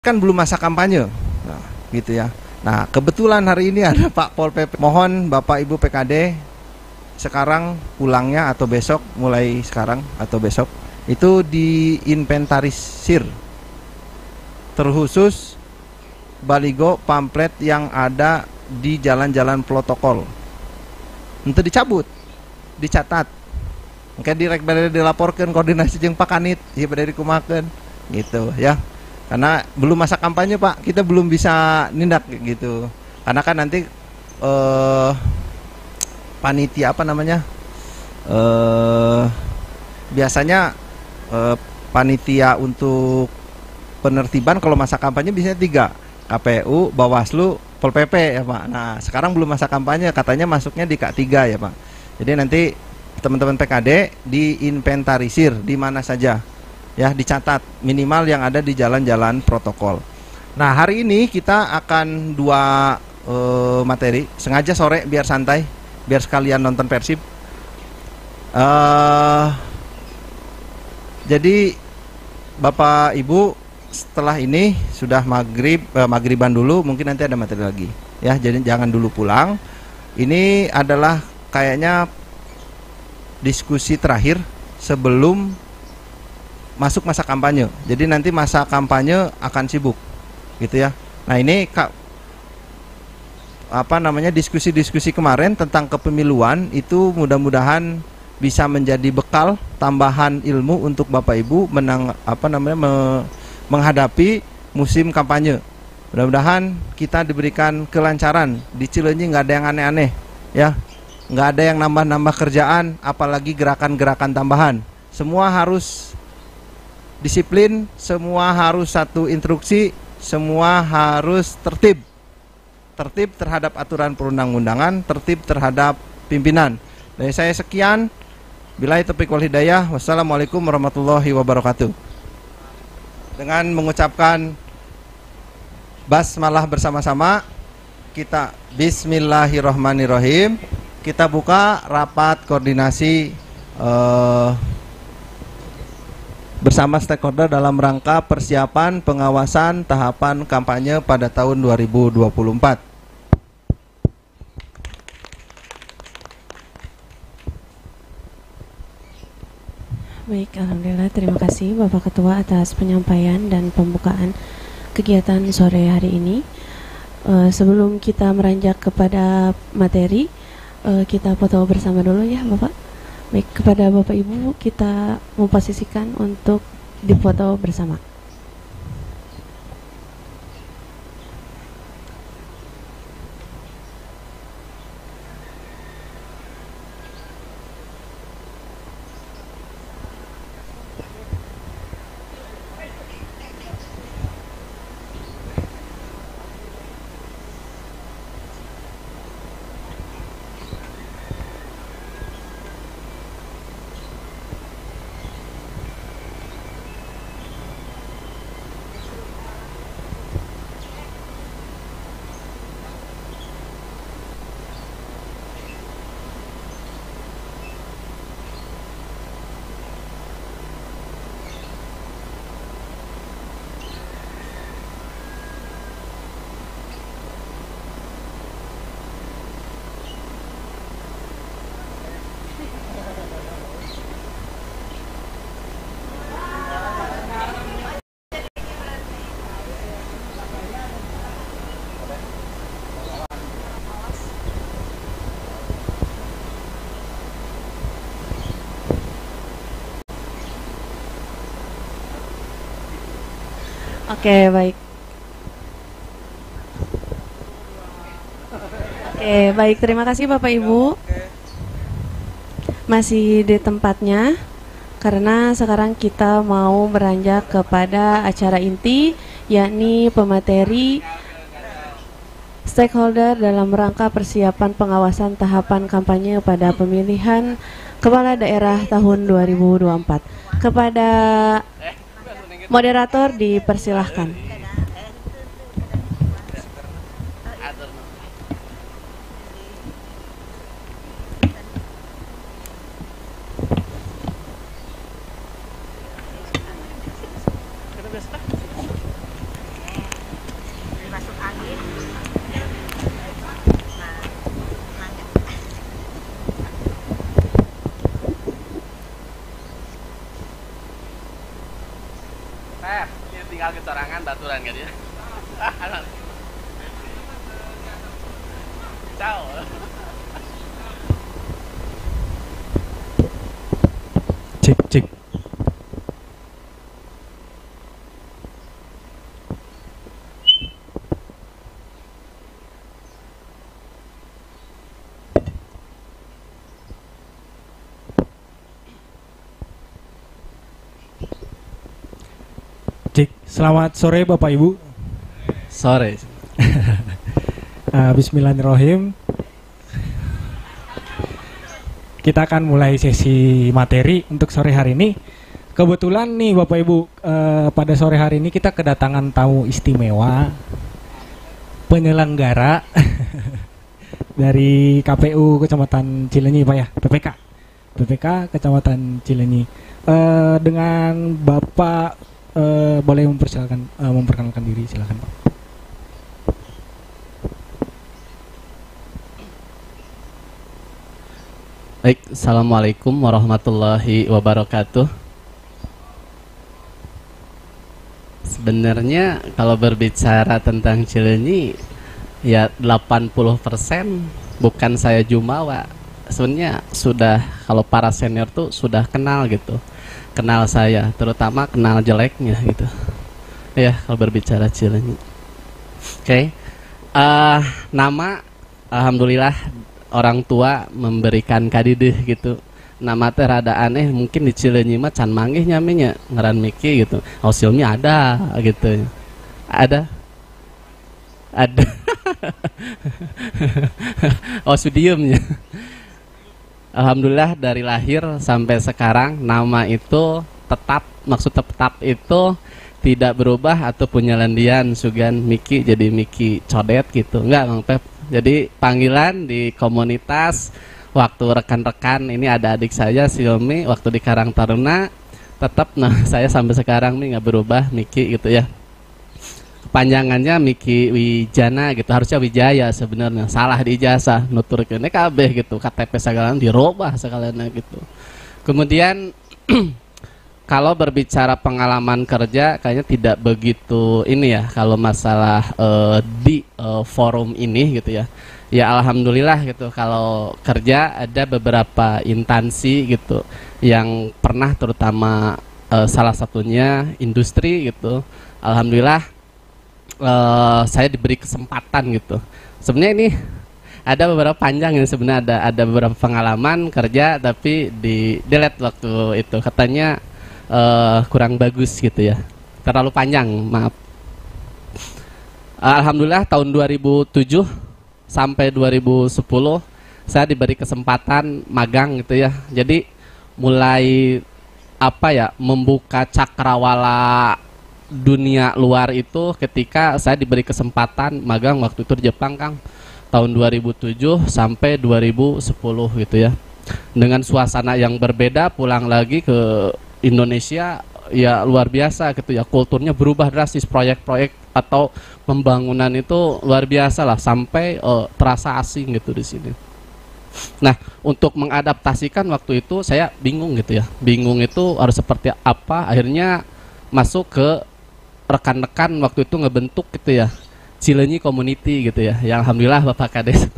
kan belum masa kampanye, nah, gitu ya. Nah, kebetulan hari ini ada Pak Pol PP. Mohon Bapak Ibu PKD sekarang pulangnya atau besok, mulai sekarang atau besok, itu diinventarisir terkhusus baligo pamflet yang ada di jalan-jalan protokol. Untuk dicabut, dicatat. Mungkin direk bade dilaporkan koordinasi jeung Pak Kanit, ieu bade dikumakeun gitu ya. Karena belum masa kampanye Pak, kita belum bisa nindak gitu. Karena kan nanti panitia apa namanya? Biasanya panitia untuk penertiban kalau masa kampanye biasanya 3, KPU, Bawaslu, Pol PP ya Pak. Nah sekarang belum masa kampanye, katanya masuknya di K3 ya Pak. Jadi nanti teman-teman PKD diinventarisir di mana saja ya, dicatat minimal yang ada di jalan-jalan protokol. Nah hari ini kita akan 2 materi, sengaja sore biar santai, biar sekalian nonton Persib. Jadi Bapak Ibu setelah ini sudah maghriban dulu, mungkin nanti ada materi lagi ya, jadi jangan dulu pulang. Ini adalah kayaknya diskusi terakhir sebelum masuk masa kampanye. Jadi nanti masa kampanye akan sibuk gitu ya. Nah ini diskusi-diskusi kemarin tentang kepemiluan itu mudah-mudahan bisa menjadi bekal tambahan ilmu untuk Bapak Ibu menghadapi musim kampanye. Mudah-mudahan kita diberikan kelancaran. Di Cileunyi nggak ada yang aneh-aneh ya, nggak ada yang nambah-nambah kerjaan, apalagi gerakan-gerakan tambahan. Semua harus disiplin, semua harus satu instruksi, semua harus tertib terhadap aturan perundang-undangan, tertib terhadap pimpinan. Dari saya sekian, billahi taufiq wal hidayah, wassalamualaikum warahmatullahi wabarakatuh. Dengan mengucapkan basmalah bersama-sama, kita bismillahirrahmanirrahim, kita buka rapat koordinasi bersama stakeholder dalam rangka persiapan pengawasan tahapan kampanye pada tahun 2024. Baik, alhamdulillah, terima kasih Bapak Ketua atas penyampaian dan pembukaan kegiatan sore hari ini. Sebelum kita meranjak kepada materi, kita foto bersama dulu ya Bapak. Baik, kepada Bapak Ibu kita memposisikan untuk difoto bersama. Oke, baik. Baik, terima kasih Bapak Ibu. Masih di tempatnya, karena sekarang kita mau beranjak kepada acara inti, yakni pemateri stakeholder dalam rangka persiapan pengawasan tahapan kampanye pada pemilihan kepala daerah tahun 2024. Kepada moderator dipersilahkan. Jangan baturan kan ya. Ciao. Cek cek. Cek. Selamat sore Bapak Ibu. Sore. Bismillahirrahmanirrahim. Kita akan mulai sesi materi untuk sore hari ini. Kebetulan nih Bapak Ibu, pada sore hari ini kita kedatangan tamu istimewa, penyelenggara dari KPU Kecamatan Cileunyi Pak ya, PPK Kecamatan Cileunyi. Dengan Bapak boleh memperkenalkan diri, silakan Pak. Baik, assalamualaikum warahmatullahi wabarakatuh. Sebenarnya kalau berbicara tentang Cileunyi, ya 80% bukan saya jumawa. Sebenarnya sudah, kalau para senior tuh sudah kenal gitu, kenal saya, terutama kenal jeleknya gitu. Ya kalau berbicara Cileunyi. Oke. Nama, alhamdulillah orang tua memberikan kadideh gitu. Nama teh rada aneh, mungkin di Cileunyi mah can manggih nyaminya ngaran Miki gitu. Ausilmi ada gitu. Ada. Ausudiumnya. Alhamdulillah dari lahir sampai sekarang nama itu tetap, maksud tetap itu tidak berubah atau punya lendian sugan Miki jadi Miki Codet gitu. Enggak Bang Pep. Jadi panggilan di komunitas, waktu rekan-rekan ini ada adik saya Silmi waktu di Karang Taruna, tetap nah saya sampai sekarang nih nggak berubah Miki gitu ya. Kepanjangannya Miki Wijana gitu, harusnya Wijaya sebenarnya, salah di ijazah nuturkeun kabeh gitu, KTP segala dirubah sekalian gitu. Kemudian kalau berbicara pengalaman kerja kayaknya tidak begitu ini ya kalau masalah di forum ini gitu ya. Ya alhamdulillah gitu, kalau kerja ada beberapa instansi gitu yang pernah, terutama salah satunya industri gitu. Alhamdulillah saya diberi kesempatan gitu. Sebenarnya ini ada beberapa panjang yang sebenarnya ada beberapa pengalaman kerja tapi di delete waktu itu, katanya kurang bagus gitu ya, terlalu panjang, maaf. Alhamdulillah tahun 2007 sampai 2010 saya diberi kesempatan magang gitu ya. Jadi mulai apa ya, membuka cakrawala dunia luar itu ketika saya diberi kesempatan magang waktu itu di Jepang Kang, tahun 2007 sampai 2010 gitu ya. Dengan suasana yang berbeda, pulang lagi ke Indonesia ya luar biasa gitu ya, kulturnya berubah drastis, proyek-proyek atau pembangunan itu luar biasa lah, sampai terasa asing gitu di sini. Nah, untuk mengadaptasikan waktu itu saya bingung gitu ya, bingung itu harus seperti apa. Akhirnya masuk ke rekan-rekan waktu itu ngebentuk gitu ya Cileunyi Community gitu ya, yang alhamdulillah Bapak Kades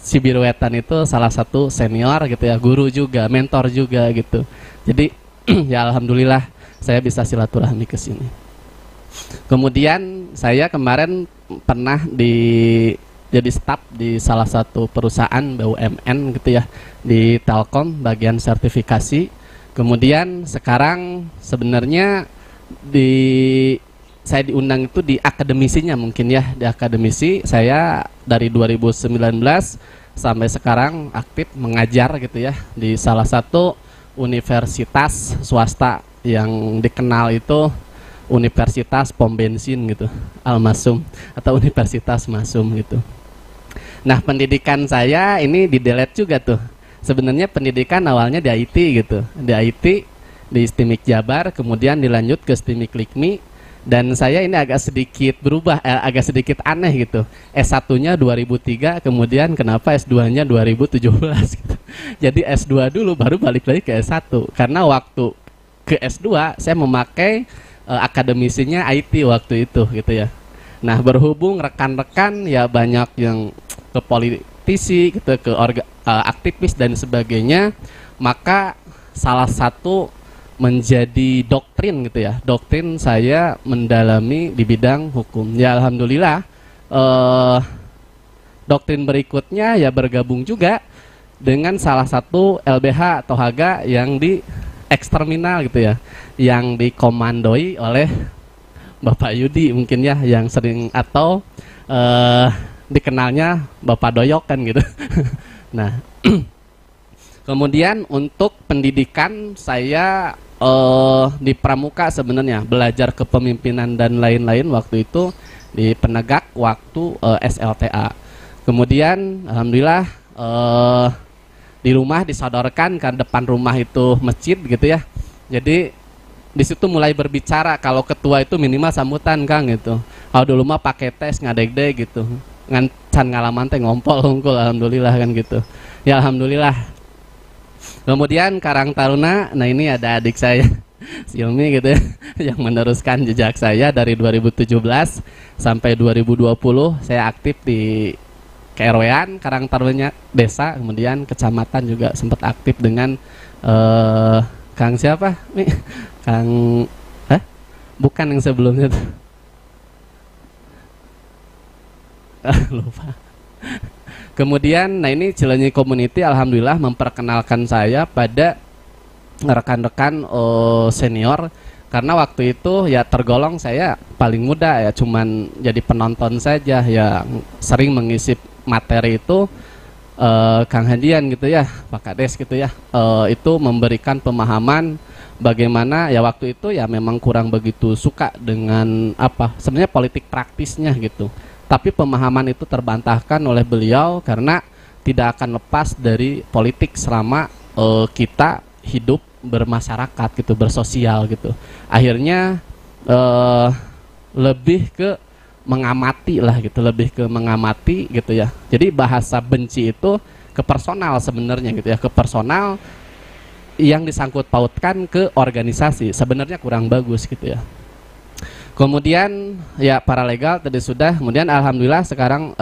si Biruetan itu salah satu senior gitu ya, guru juga, mentor juga gitu. Jadi ya alhamdulillah saya bisa silaturahmi ke sini. Kemudian saya kemarin pernah jadi staf di salah satu perusahaan BUMN gitu ya, di Telkom bagian sertifikasi. Kemudian sekarang sebenarnya saya diundang itu di akademisinya mungkin ya, di akademisi saya dari 2019 sampai sekarang aktif mengajar gitu ya di salah satu universitas swasta yang dikenal itu Universitas Pom Bensin gitu, Al-Masum atau Universitas Masum gitu. Nah, pendidikan saya ini di delete juga tuh. Sebenarnya pendidikan awalnya di IT gitu, di IT di STIMIK Jabar, kemudian dilanjut ke STIMIK Likmi. Dan saya ini agak sedikit berubah, agak sedikit aneh gitu. S1-nya 2003, kemudian kenapa S2-nya 2017 gitu. Jadi S2 dulu baru balik lagi ke S1. Karena waktu ke S2 saya memakai akademisinya IT waktu itu gitu ya. Nah, berhubung rekan-rekan ya banyak yang ke politisi gitu, ke aktivis dan sebagainya, maka salah satu menjadi doktrin gitu ya. Doktrin saya mendalami di bidang hukum. Ya alhamdulillah doktrin berikutnya ya bergabung juga dengan salah satu LBH atau Haga yang di eksterminal gitu ya, yang dikomandoi oleh Bapak Yudi mungkin ya, yang sering atau dikenalnya Bapak Doyok kan gitu. Nah, kemudian untuk pendidikan saya di Pramuka sebenarnya belajar kepemimpinan dan lain-lain waktu itu di Penegak waktu SLTA. Kemudian alhamdulillah di rumah disodorkan kan, depan rumah itu masjid gitu ya. Jadi di situ mulai berbicara, kalau ketua itu minimal sambutan Kang gitu. Kalau dulu mah pakai tes ngadeg-deg gitu. Ngan ngalaman teh ngompol hungkul alhamdulillah kan gitu. Ya alhamdulillah. Kemudian Karang Taruna, nah ini ada adik saya Silmi gitu ya, yang meneruskan jejak saya dari 2017 sampai 2020 saya aktif di KRW-an Karang Taruna desa, kemudian kecamatan juga sempat aktif dengan Kang siapa? Nih, Kang bukan yang sebelumnya tuh. Lupa. Kemudian, nah ini Cileunyi Community alhamdulillah memperkenalkan saya pada rekan-rekan senior, karena waktu itu ya tergolong saya paling muda ya, cuman jadi penonton saja ya, sering mengisi materi itu Kang Hadian gitu ya, Pak Kades gitu ya, itu memberikan pemahaman bagaimana ya waktu itu ya memang kurang begitu suka dengan apa sebenarnya politik praktisnya gitu. Tapi pemahaman itu terbantahkan oleh beliau karena tidak akan lepas dari politik selama kita hidup bermasyarakat gitu, bersosial gitu. Akhirnya lebih ke mengamati lah gitu, lebih ke mengamati gitu ya. Jadi bahasa benci itu ke personal sebenarnya gitu ya, ke personal yang disangkut pautkan ke organisasi sebenarnya kurang bagus gitu ya. Kemudian ya paralegal tadi sudah, kemudian alhamdulillah sekarang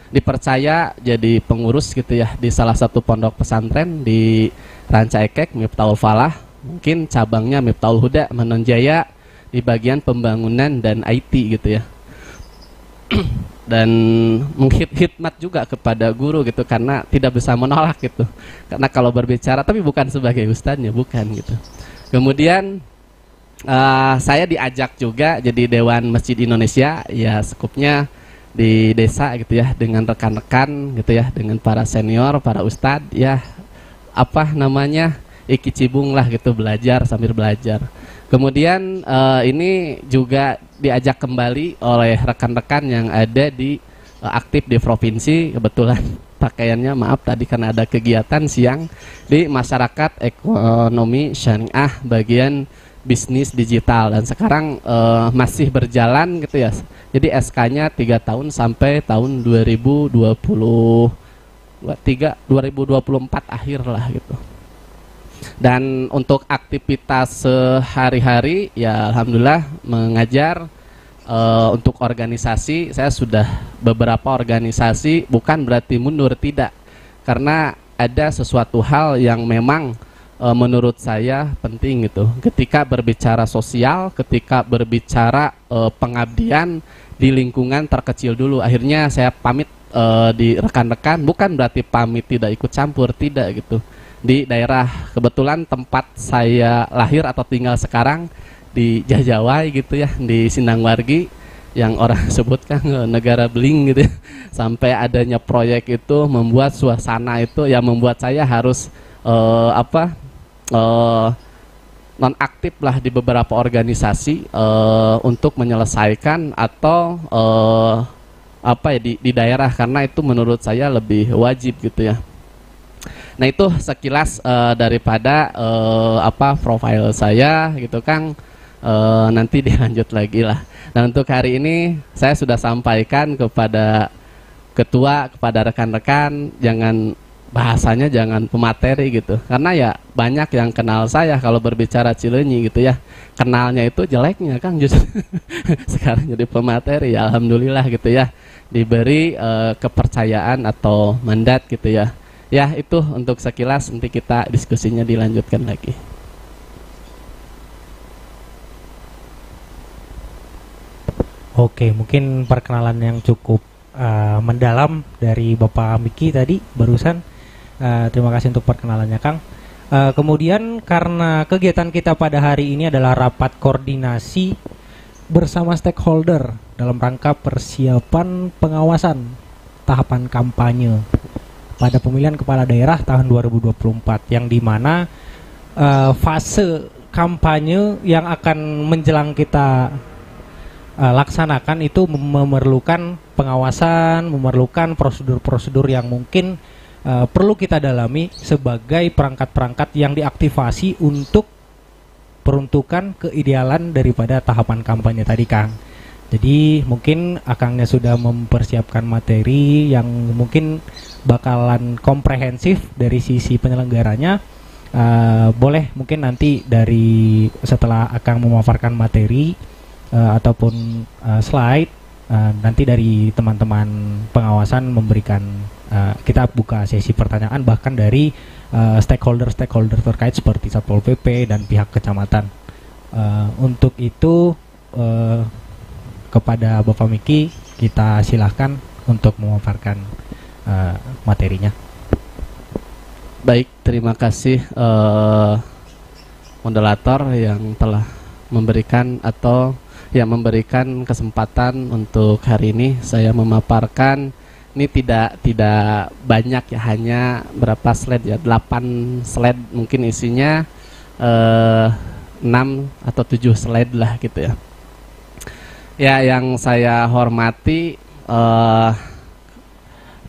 dipercaya jadi pengurus gitu ya di salah satu pondok pesantren di Ranca Ekek, Miftahul Falah, mungkin cabangnya Miftahul Huda, Manonjaya, di bagian pembangunan dan IT gitu ya. Dan menghikmat juga kepada guru gitu, karena tidak bisa menolak gitu, karena kalau berbicara tapi bukan sebagai ustadznya, bukan gitu. Kemudian saya diajak juga jadi Dewan Masjid Indonesia ya, skupnya di desa gitu ya, dengan rekan-rekan gitu ya, dengan para senior, para ustadz ya, apa namanya, iki cibung lah gitu, belajar sambil belajar. Kemudian ini juga diajak kembali oleh rekan-rekan yang ada di aktif di provinsi, kebetulan pakaiannya maaf tadi karena ada kegiatan siang di masyarakat ekonomi syariah bagian bisnis digital, dan sekarang masih berjalan gitu ya. Jadi SK-nya 3 tahun sampai tahun 2024 akhir lah gitu. Dan untuk aktivitas sehari-hari ya alhamdulillah mengajar. Untuk organisasi saya sudah beberapa organisasi, bukan berarti mundur, tidak, karena ada sesuatu hal yang memang menurut saya penting gitu. Ketika berbicara sosial, ketika berbicara pengabdian di lingkungan terkecil dulu. Akhirnya saya pamit di rekan-rekan, bukan berarti pamit tidak ikut campur, tidak gitu. Di daerah kebetulan tempat saya lahir atau tinggal sekarang di Jajawai gitu ya, di Sindangwargi, yang orang sebutkan negara beling gitu ya. Sampai adanya proyek itu membuat suasana itu yang membuat saya harus nonaktif lah di beberapa organisasi untuk menyelesaikan atau di daerah, karena itu menurut saya lebih wajib gitu ya. Nah itu sekilas daripada profil saya gitu Kang. Nanti dilanjut lagi lah. Nah untuk hari ini saya sudah sampaikan kepada ketua, kepada rekan-rekan, jangan bahasanya jangan pemateri gitu, karena ya banyak yang kenal saya kalau berbicara Cileunyi gitu ya, kenalnya itu jeleknya Kang justru. Sekarang jadi pemateri ya, alhamdulillah gitu ya, diberi kepercayaan atau mandat gitu ya. Ya itu untuk sekilas, nanti kita diskusinya dilanjutkan lagi. Oke, mungkin perkenalan yang cukup mendalam dari Bapak Miki tadi barusan. Terima kasih untuk perkenalannya, Kang. Kemudian karena kegiatan kita pada hari ini adalah rapat koordinasi bersama stakeholder dalam rangka persiapan pengawasan tahapan kampanye pada pemilihan kepala daerah tahun 2024, yang dimana fase kampanye yang akan menjelang kita laksanakan itu memerlukan pengawasan, memerlukan prosedur-prosedur yang mungkin perlu kita dalami sebagai perangkat-perangkat yang diaktifasi untuk peruntukan keidealan daripada tahapan kampanye tadi, Kang. Jadi mungkin Akangnya sudah mempersiapkan materi yang mungkin bakalan komprehensif dari sisi penyelenggaranya. Boleh mungkin nanti dari setelah Akang memaparkan materi ataupun slide, nanti dari teman-teman pengawasan memberikan, kita buka sesi pertanyaan bahkan dari stakeholder terkait seperti Satpol PP dan pihak kecamatan. Untuk itu kepada Bapak Miki kita silahkan untuk memaparkan materinya. Baik, terima kasih moderator yang telah memberikan atau yang memberikan kesempatan untuk hari ini saya memaparkan. Ini tidak banyak ya, hanya berapa slide ya, 8 slide mungkin isinya, 6 atau 7 slide lah gitu ya. Ya, yang saya hormati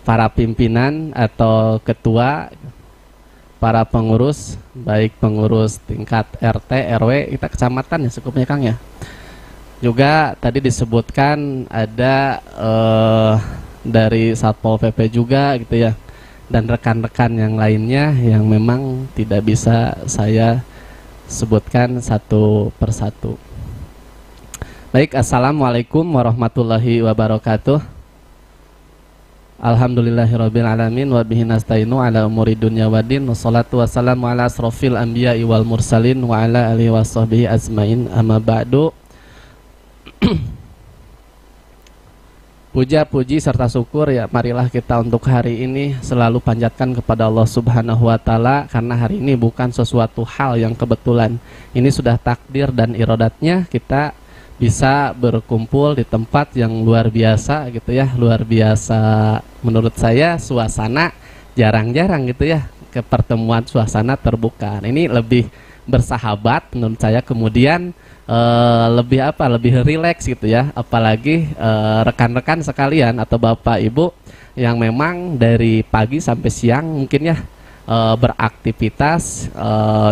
para pimpinan atau ketua, para pengurus, baik pengurus tingkat RT, RW, kita kecamatan ya cukupnya Kang ya. Juga tadi disebutkan ada dari Satpol PP juga gitu ya, dan rekan-rekan yang lainnya yang memang tidak bisa saya sebutkan satu persatu. Baik, assalamualaikum warahmatullahi wabarakatuh. Alhamdulillahirabbil alamin wa bihi nasta'inu ala umuri dunya waddin, wassalatu wassalamu ala asrofil anbiya'i wal mursalin wa ala alihi washabbihi ajmain, amma ba'du. Puja-puji serta syukur ya marilah kita untuk hari ini selalu panjatkan kepada Allah Subhanahu wa Ta'ala, karena hari ini bukan sesuatu hal yang kebetulan. Ini sudah takdir dan iradatnya kita bisa berkumpul di tempat yang luar biasa gitu ya. Luar biasa menurut saya, suasana jarang-jarang gitu ya, ke pertemuan suasana terbuka. Ini lebih bersahabat menurut saya, kemudian lebih rileks gitu ya, apalagi rekan-rekan sekalian atau bapak ibu yang memang dari pagi sampai siang mungkin ya beraktivitas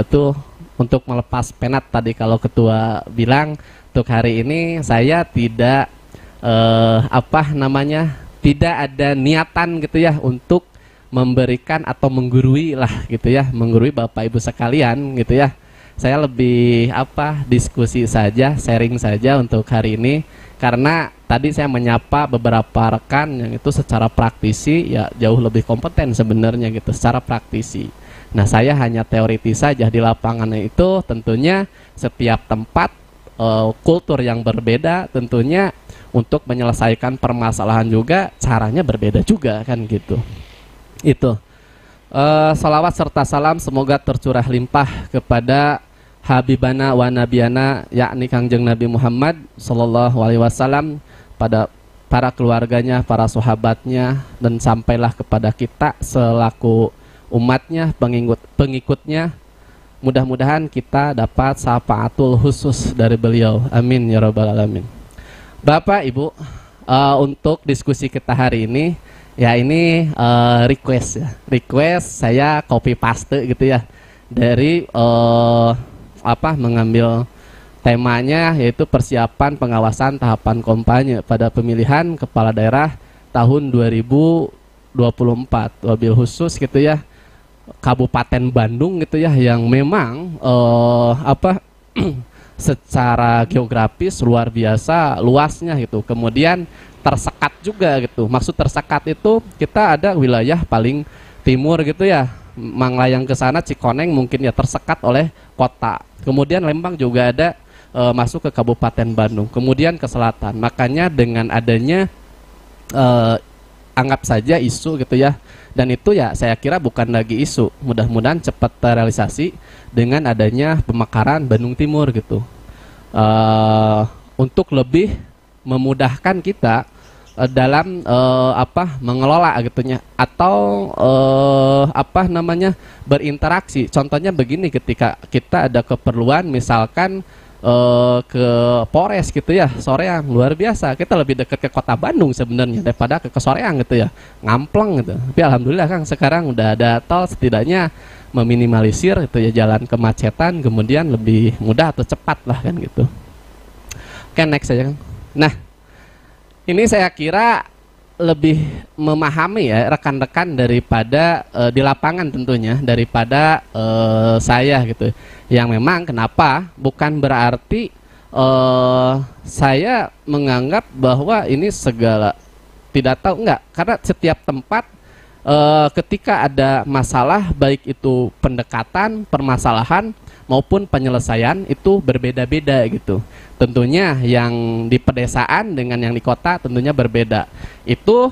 itu untuk melepas penat. Tadi kalau ketua bilang untuk hari ini saya tidak tidak ada niatan gitu ya untuk memberikan atau menggurui lah gitu ya, menggurui bapak ibu sekalian gitu ya. Saya lebih diskusi saja, sharing saja untuk hari ini, karena tadi saya menyapa beberapa rekan yang itu secara praktisi ya jauh lebih kompeten sebenarnya gitu, secara praktisi. Nah, saya hanya teoritis saja. Di lapangannya itu tentunya setiap tempat kultur yang berbeda, tentunya untuk menyelesaikan permasalahan juga caranya berbeda juga kan gitu. Itu salawat serta salam semoga tercurah limpah kepada Habibana wa Nabiyana, yakni Kangjeng Nabi Muhammad Sallallahu Alaihi Wasallam, pada para keluarganya, para sahabatnya, dan sampailah kepada kita selaku umatnya, pengikutnya. Mudah-mudahan kita dapat syafaatul khusus dari beliau. Amin ya rabbal alamin. Bapak Ibu, untuk diskusi kita hari ini ya ini request ya. Request saya copy paste gitu ya dari mengambil temanya, yaitu persiapan pengawasan tahapan kampanye pada pemilihan kepala daerah tahun 2024 24, wabil khusus gitu ya Kabupaten Bandung gitu ya, yang memang secara geografis luar biasa luasnya gitu. Kemudian tersekat juga gitu. Maksud tersekat itu kita ada wilayah paling timur gitu ya, Manglayang ke sana, Cikoneng mungkin ya tersekat oleh kota. Kemudian Lembang juga ada masuk ke Kabupaten Bandung. Kemudian ke selatan. Makanya dengan adanya anggap saja isu gitu ya. Dan itu ya saya kira bukan lagi isu. Mudah-mudahan cepat terrealisasi dengan adanya pemekaran Bandung Timur gitu. Untuk lebih memudahkan kita dalam mengelola gitunya, atau berinteraksi. Contohnya begini, ketika kita ada keperluan misalkan ke Polres gitu ya, Soreang, luar biasa kita lebih dekat ke kota Bandung sebenarnya daripada ke Soreang gitu ya, Ngampleng gitu. Tapi alhamdulillah Kang sekarang udah ada tol, setidaknya meminimalisir itu ya jalan kemacetan, kemudian lebih mudah atau cepat lah kan gitu. Oke, next aja Kang. Nah, ini saya kira lebih memahami ya rekan-rekan daripada di lapangan tentunya, daripada saya gitu. Yang memang kenapa bukan berarti saya menganggap bahwa ini segala, tidak tahu, enggak, karena setiap tempat ketika ada masalah, baik itu pendekatan, permasalahan maupun penyelesaian itu berbeda-beda gitu. Tentunya yang di pedesaan dengan yang di kota tentunya berbeda. Itu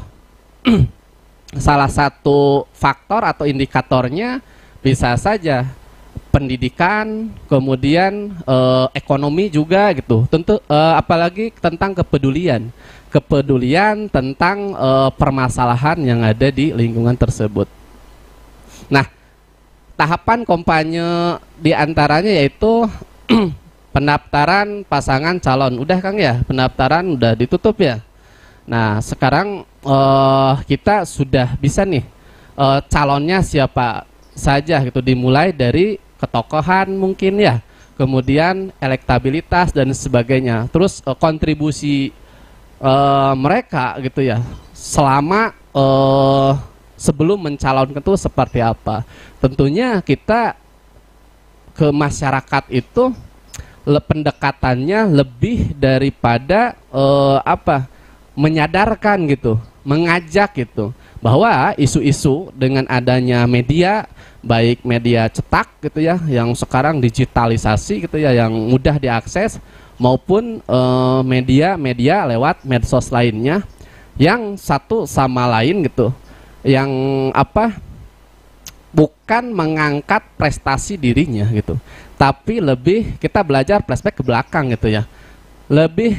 salah satu faktor atau indikatornya bisa saja pendidikan, kemudian ekonomi juga gitu. Tentu apalagi tentang kepedulian tentang permasalahan yang ada di lingkungan tersebut. Nah, tahapan kampanye diantaranya yaitu pendaftaran pasangan calon. Udah Kang ya, pendaftaran udah ditutup ya. Nah, sekarang kita sudah bisa nih calonnya siapa saja gitu, dimulai dari ketokohan mungkin ya, kemudian elektabilitas dan sebagainya. Terus kontribusi mereka gitu ya selama sebelum mencalonkan itu seperti apa. Tentunya kita ke masyarakat itu pendekatannya lebih daripada menyadarkan gitu, mengajak gitu, bahwa isu-isu dengan adanya media, baik media cetak gitu ya, yang sekarang digitalisasi gitu ya, yang mudah diakses, maupun media-media lewat medsos lainnya, yang satu sama lain gitu, yang bukan mengangkat prestasi dirinya gitu, tapi lebih kita belajar flashback ke belakang gitu ya, lebih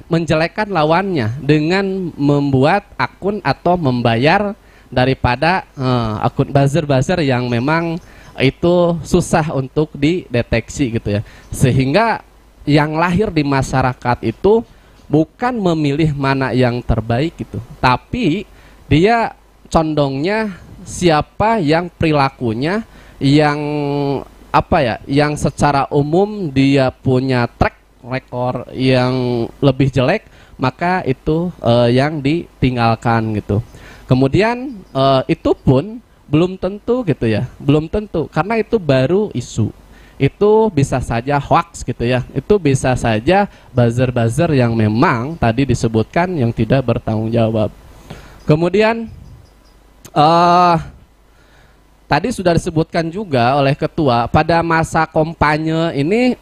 menjelekkan lawannya dengan membuat akun atau membayar daripada akun buzzer-buzzer yang memang itu susah untuk dideteksi gitu ya. Sehingga yang lahir di masyarakat itu bukan memilih mana yang terbaik gitu, tapi dia condongnya siapa yang perilakunya yang yang secara umum dia punya track rekor yang lebih jelek, maka itu yang ditinggalkan gitu. Kemudian itu pun belum tentu gitu ya, belum tentu, karena itu baru isu. Itu bisa saja hoax gitu ya, itu bisa saja buzzer-buzzer yang memang tadi disebutkan yang tidak bertanggung jawab. Kemudian tadi sudah disebutkan juga oleh ketua, pada masa kampanye ini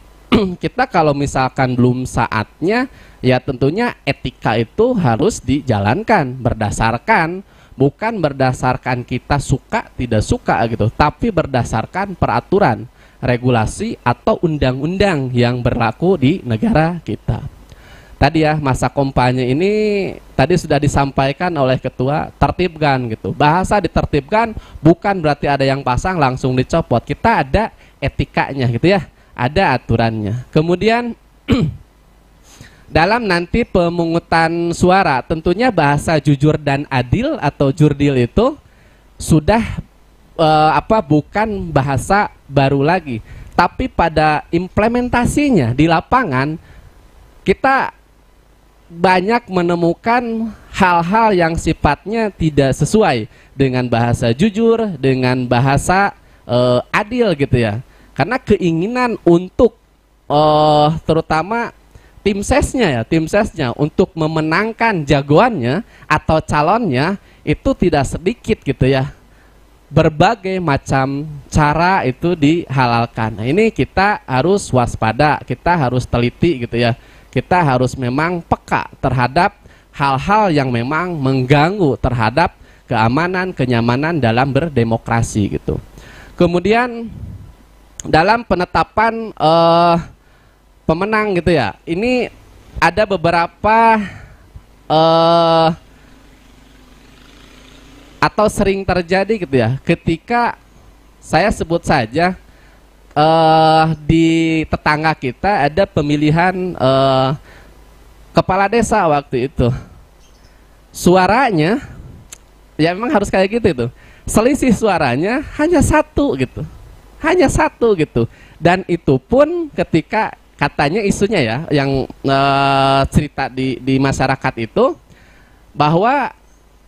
kita kalau misalkan belum saatnya, ya tentunya etika itu harus dijalankan berdasarkan, bukan berdasarkan kita suka tidak suka gitu, tapi berdasarkan peraturan, regulasi atau undang-undang yang berlaku di negara kita. Tadi ya, masa kampanye ini tadi sudah disampaikan oleh ketua, tertibkan gitu. Bahasa ditertibkan bukan berarti ada yang pasang langsung dicopot. Kita ada etikanya gitu ya, ada aturannya. Kemudian dalam nanti pemungutan suara, tentunya bahasa jujur dan adil atau jurdil itu sudah bukan bahasa baru lagi, tapi pada implementasinya di lapangan kita banyak menemukan hal-hal yang sifatnya tidak sesuai dengan bahasa jujur, dengan bahasa adil gitu ya. Karena keinginan untuk terutama tim sesnya untuk memenangkan jagoannya atau calonnya itu tidak sedikit gitu ya. Berbagai macam cara itu dihalalkan. Nah, ini kita harus waspada, kita harus teliti gitu ya. Kita harus memang peka terhadap hal-hal yang memang mengganggu terhadap keamanan, kenyamanan dalam berdemokrasi gitu. Kemudian dalam penetapan pemenang gitu ya, ini ada beberapa atau sering terjadi gitu ya, ketika saya sebut saja di tetangga kita ada pemilihan kepala desa waktu itu. Suaranya ya memang harus kayak gitu itu. Selisih suaranya hanya satu gitu. Hanya satu gitu. Dan itu pun ketika katanya isunya ya yang cerita di masyarakat itu bahwa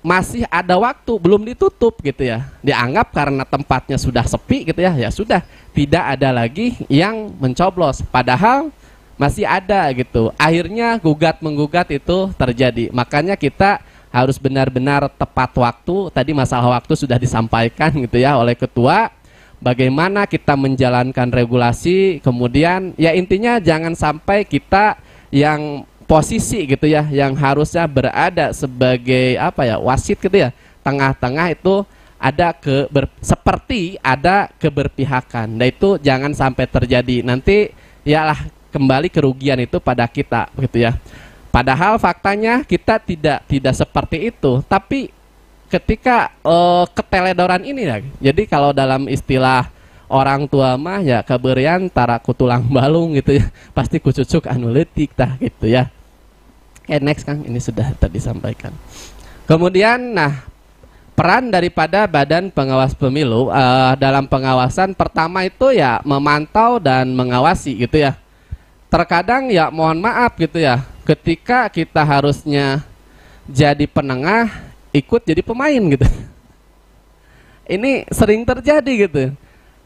masih ada waktu, belum ditutup gitu ya. Dianggap karena tempatnya sudah sepi gitu ya, ya sudah tidak ada lagi yang mencoblos. Padahal masih ada gitu. Akhirnya gugat-menggugat itu terjadi. Makanya kita harus benar-benar tepat waktu. Tadi masalah waktu sudah disampaikan gitu ya oleh ketua. Bagaimana kita menjalankan regulasi, kemudian ya intinya jangan sampai kita yang posisi gitu ya, yang harusnya berada sebagai apa ya, wasit gitu ya, tengah-tengah itu ada seperti ada keberpihakan. Nah itu jangan sampai terjadi. Nanti yalah kembali kerugian itu pada kita gitu ya. Padahal faktanya kita tidak seperti itu. Tapi ketika keteledoran ini ya, jadi kalau dalam istilah orang tua mah ya keberian tara kutulang balung gitu ya, pasti kucucuk anu leutik tah gitu ya. Next Kang, ini sudah tadi disampaikan. Kemudian nah peran daripada Badan Pengawas Pemilu dalam pengawasan pertama itu ya memantau dan mengawasi gitu ya. Terkadang ya mohon maaf gitu ya, ketika kita harusnya jadi penengah ikut jadi pemain gitu. Ini sering terjadi gitu.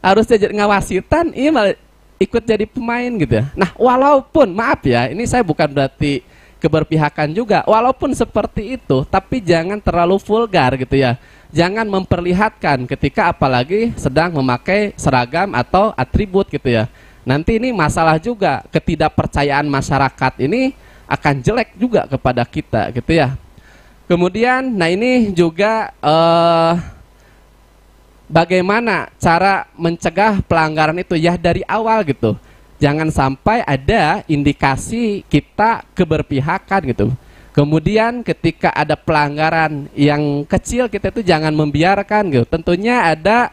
Harusnya jadi ngawasitan, ini malah ikut jadi pemain gitu ya. Nah walaupun maaf ya, ini saya bukan berarti keberpihakan juga, walaupun seperti itu, tapi jangan terlalu vulgar gitu ya. Jangan memperlihatkan ketika apalagi sedang memakai seragam atau atribut gitu ya. Nanti ini masalah juga, ketidakpercayaan masyarakat ini akan jelek juga kepada kita gitu ya. Kemudian, nah ini juga bagaimana cara mencegah pelanggaran itu ya dari awal gitu. Jangan sampai ada indikasi kita keberpihakan gitu. Kemudian ketika ada pelanggaran yang kecil kita itu jangan membiarkan gitu. Tentunya ada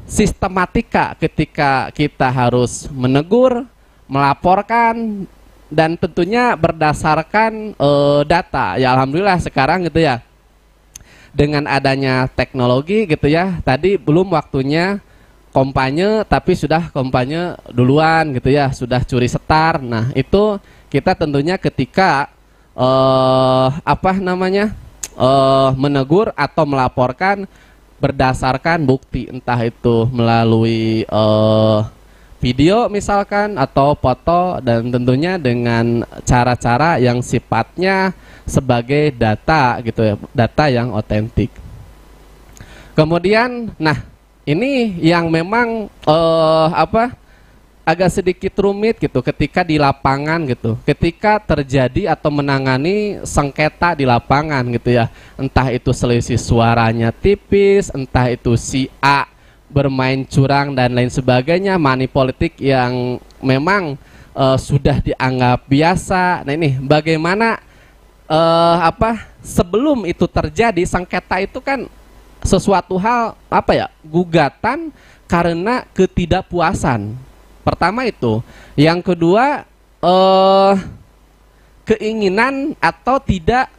sistematika ketika kita harus menegur, melaporkan, dan tentunya berdasarkan data. Ya alhamdulillah sekarang gitu ya. Dengan adanya teknologi gitu ya. Tadi belum waktunya kampanye tapi sudah kampanye duluan gitu ya, sudah curi setar. Nah itu kita tentunya ketika menegur atau melaporkan berdasarkan bukti, entah itu melalui video misalkan atau foto, dan tentunya dengan cara-cara yang sifatnya sebagai data gitu ya, data yang otentik. Kemudian nah ini yang memang agak sedikit rumit gitu ketika di lapangan gitu. Ketika terjadi atau menangani sengketa di lapangan gitu ya. Entah itu selisih suaranya tipis, entah itu si A bermain curang dan lain sebagainya, money politik yang memang sudah dianggap biasa. Nah ini bagaimana sebelum itu terjadi sengketa itu kan sesuatu hal gugatan karena ketidakpuasan. Pertama itu, yang kedua keinginan atau tidak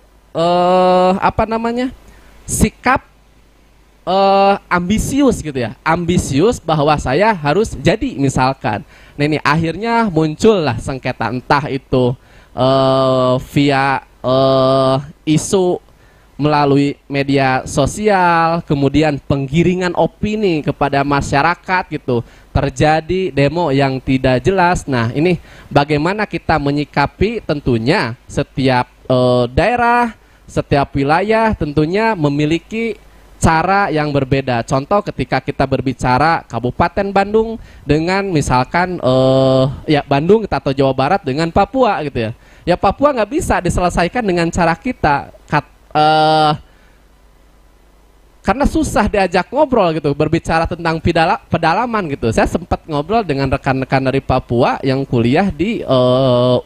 sikap ambisius gitu ya, ambisius bahwa saya harus jadi misalkan. Nah ini akhirnya muncullah sengketa, entah itu via isu melalui media sosial, kemudian penggiringan opini kepada masyarakat gitu, terjadi demo yang tidak jelas. Nah, ini bagaimana kita menyikapi, tentunya setiap daerah, setiap wilayah tentunya memiliki cara yang berbeda. Contoh ketika kita berbicara Kabupaten Bandung dengan misalkan ya Bandung atau Jawa Barat dengan Papua gitu ya. Ya Papua nggak bisa diselesaikan dengan cara kita, karena susah diajak ngobrol gitu, berbicara tentang pedalaman gitu. Saya sempat ngobrol dengan rekan-rekan dari Papua yang kuliah di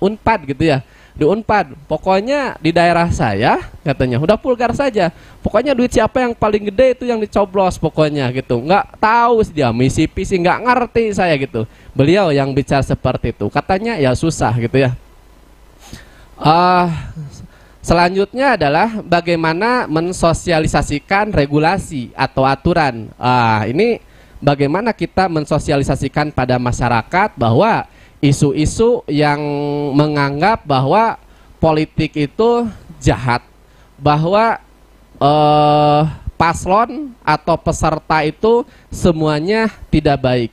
Unpad gitu ya. Di Unpad, pokoknya di daerah saya katanya udah vulgar saja. Pokoknya duit siapa yang paling gede itu yang dicoblos pokoknya gitu. Nggak tahu dia misi visi, nggak ngerti saya gitu. Beliau yang bicara seperti itu. Katanya ya susah gitu ya. Selanjutnya adalah bagaimana mensosialisasikan regulasi atau aturan. Ini bagaimana kita mensosialisasikan pada masyarakat bahwa isu-isu yang menganggap bahwa politik itu jahat, bahwa paslon atau peserta itu semuanya tidak baik.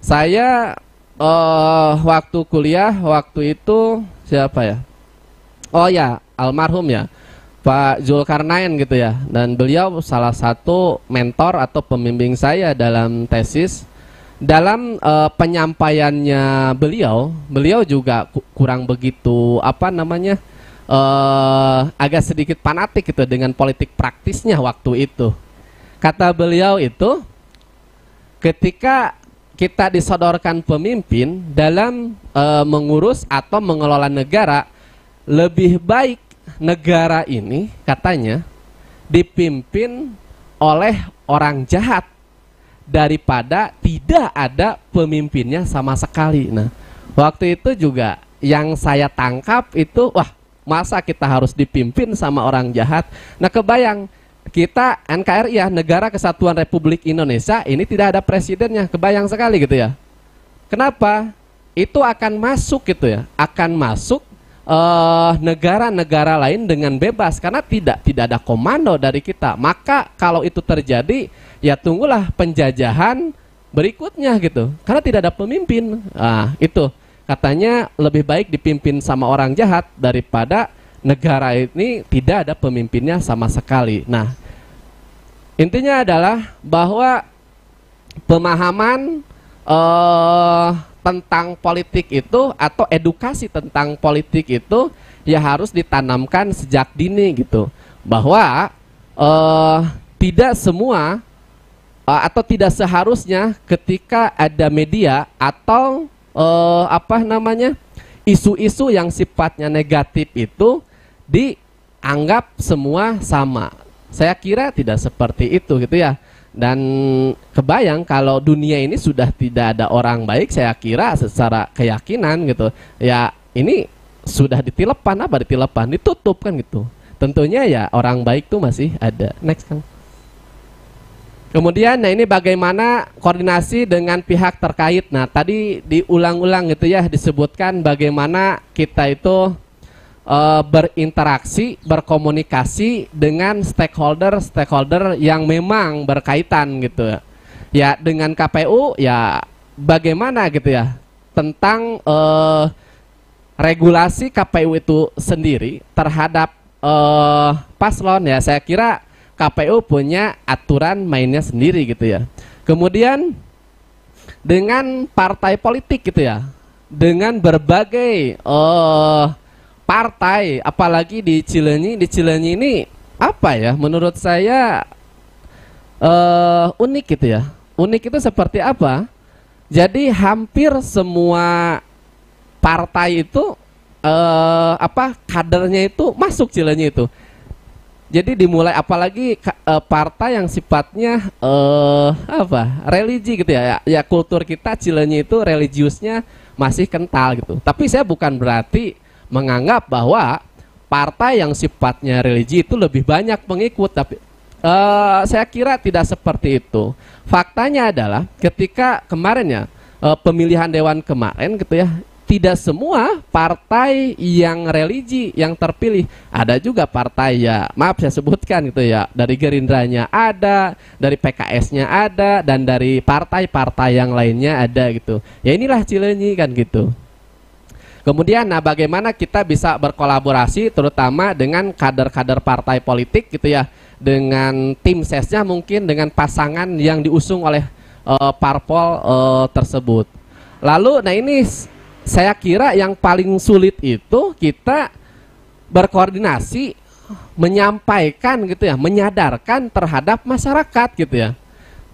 Saya waktu kuliah waktu itu siapa ya? Oh ya, almarhum ya, Pak Zulkarnain gitu ya. Dan beliau salah satu mentor atau pembimbing saya dalam tesis. Dalam penyampaiannya beliau juga kurang begitu agak sedikit fanatik gitu dengan politik praktisnya waktu itu. Kata beliau itu, ketika kita disodorkan pemimpin dalam mengurus atau mengelola negara, lebih baik negara ini katanya dipimpin oleh orang jahat daripada tidak ada pemimpinnya sama sekali. Nah, waktu itu juga yang saya tangkap itu, wah, masa kita harus dipimpin sama orang jahat? Nah, kebayang kita NKRI ya, Negara Kesatuan Republik Indonesia, ini tidak ada presidennya. Kebayang sekali gitu ya. Kenapa? Itu akan masuk gitu ya, akan masuk negara-negara lain dengan bebas karena tidak ada komando dari kita. Maka kalau itu terjadi, ya tunggulah penjajahan berikutnya gitu. Karena tidak ada pemimpin. Nah, itu katanya lebih baik dipimpin sama orang jahat daripada negara ini tidak ada pemimpinnya sama sekali. Nah, intinya adalah bahwa pemahaman tentang politik itu atau edukasi tentang politik itu ya harus ditanamkan sejak dini gitu, bahwa tidak semua atau tidak seharusnya ketika ada media atau isu-isu yang sifatnya negatif itu dianggap semua sama. Saya kira tidak seperti itu gitu ya. Dan kebayang kalau dunia ini sudah tidak ada orang baik, saya kira secara keyakinan gitu ya, ini sudah ditilepan, ditutup kan gitu. Tentunya ya orang baik tuh masih ada. Next kan. Kemudian nah ini bagaimana koordinasi dengan pihak terkait. Nah, tadi diulang-ulang gitu ya, disebutkan bagaimana kita itu berinteraksi, berkomunikasi dengan stakeholder yang memang berkaitan gitu ya, dengan KPU ya bagaimana gitu ya tentang regulasi KPU itu sendiri terhadap paslon ya. Saya kira KPU punya aturan mainnya sendiri gitu ya. Kemudian dengan partai politik gitu ya, dengan berbagai partai, apalagi di Cileunyi ini apa ya, menurut saya unik gitu ya. Unik itu seperti apa? Jadi hampir semua partai itu kadernya itu masuk Cileunyi itu. Jadi dimulai apalagi partai yang sifatnya religi gitu ya. Ya kultur kita Cileunyi itu religiusnya masih kental gitu. Tapi saya bukan berarti menganggap bahwa partai yang sifatnya religi itu lebih banyak pengikut, tapi saya kira tidak seperti itu. Faktanya adalah ketika kemarin ya pemilihan dewan kemarin gitu ya, tidak semua partai yang religi yang terpilih. Ada juga partai, ya maaf saya sebutkan gitu ya, dari Gerindranya ada, dari PKS-nya ada, dan dari partai-partai yang lainnya ada gitu. Ya inilah Cileunyi kan gitu. Kemudian nah bagaimana kita bisa berkolaborasi terutama dengan kader-kader partai politik gitu ya, dengan tim sesnya mungkin dengan pasangan yang diusung oleh parpol tersebut. Lalu nah ini saya kira yang paling sulit itu kita berkoordinasi, menyampaikan gitu ya, menyadarkan terhadap masyarakat gitu ya.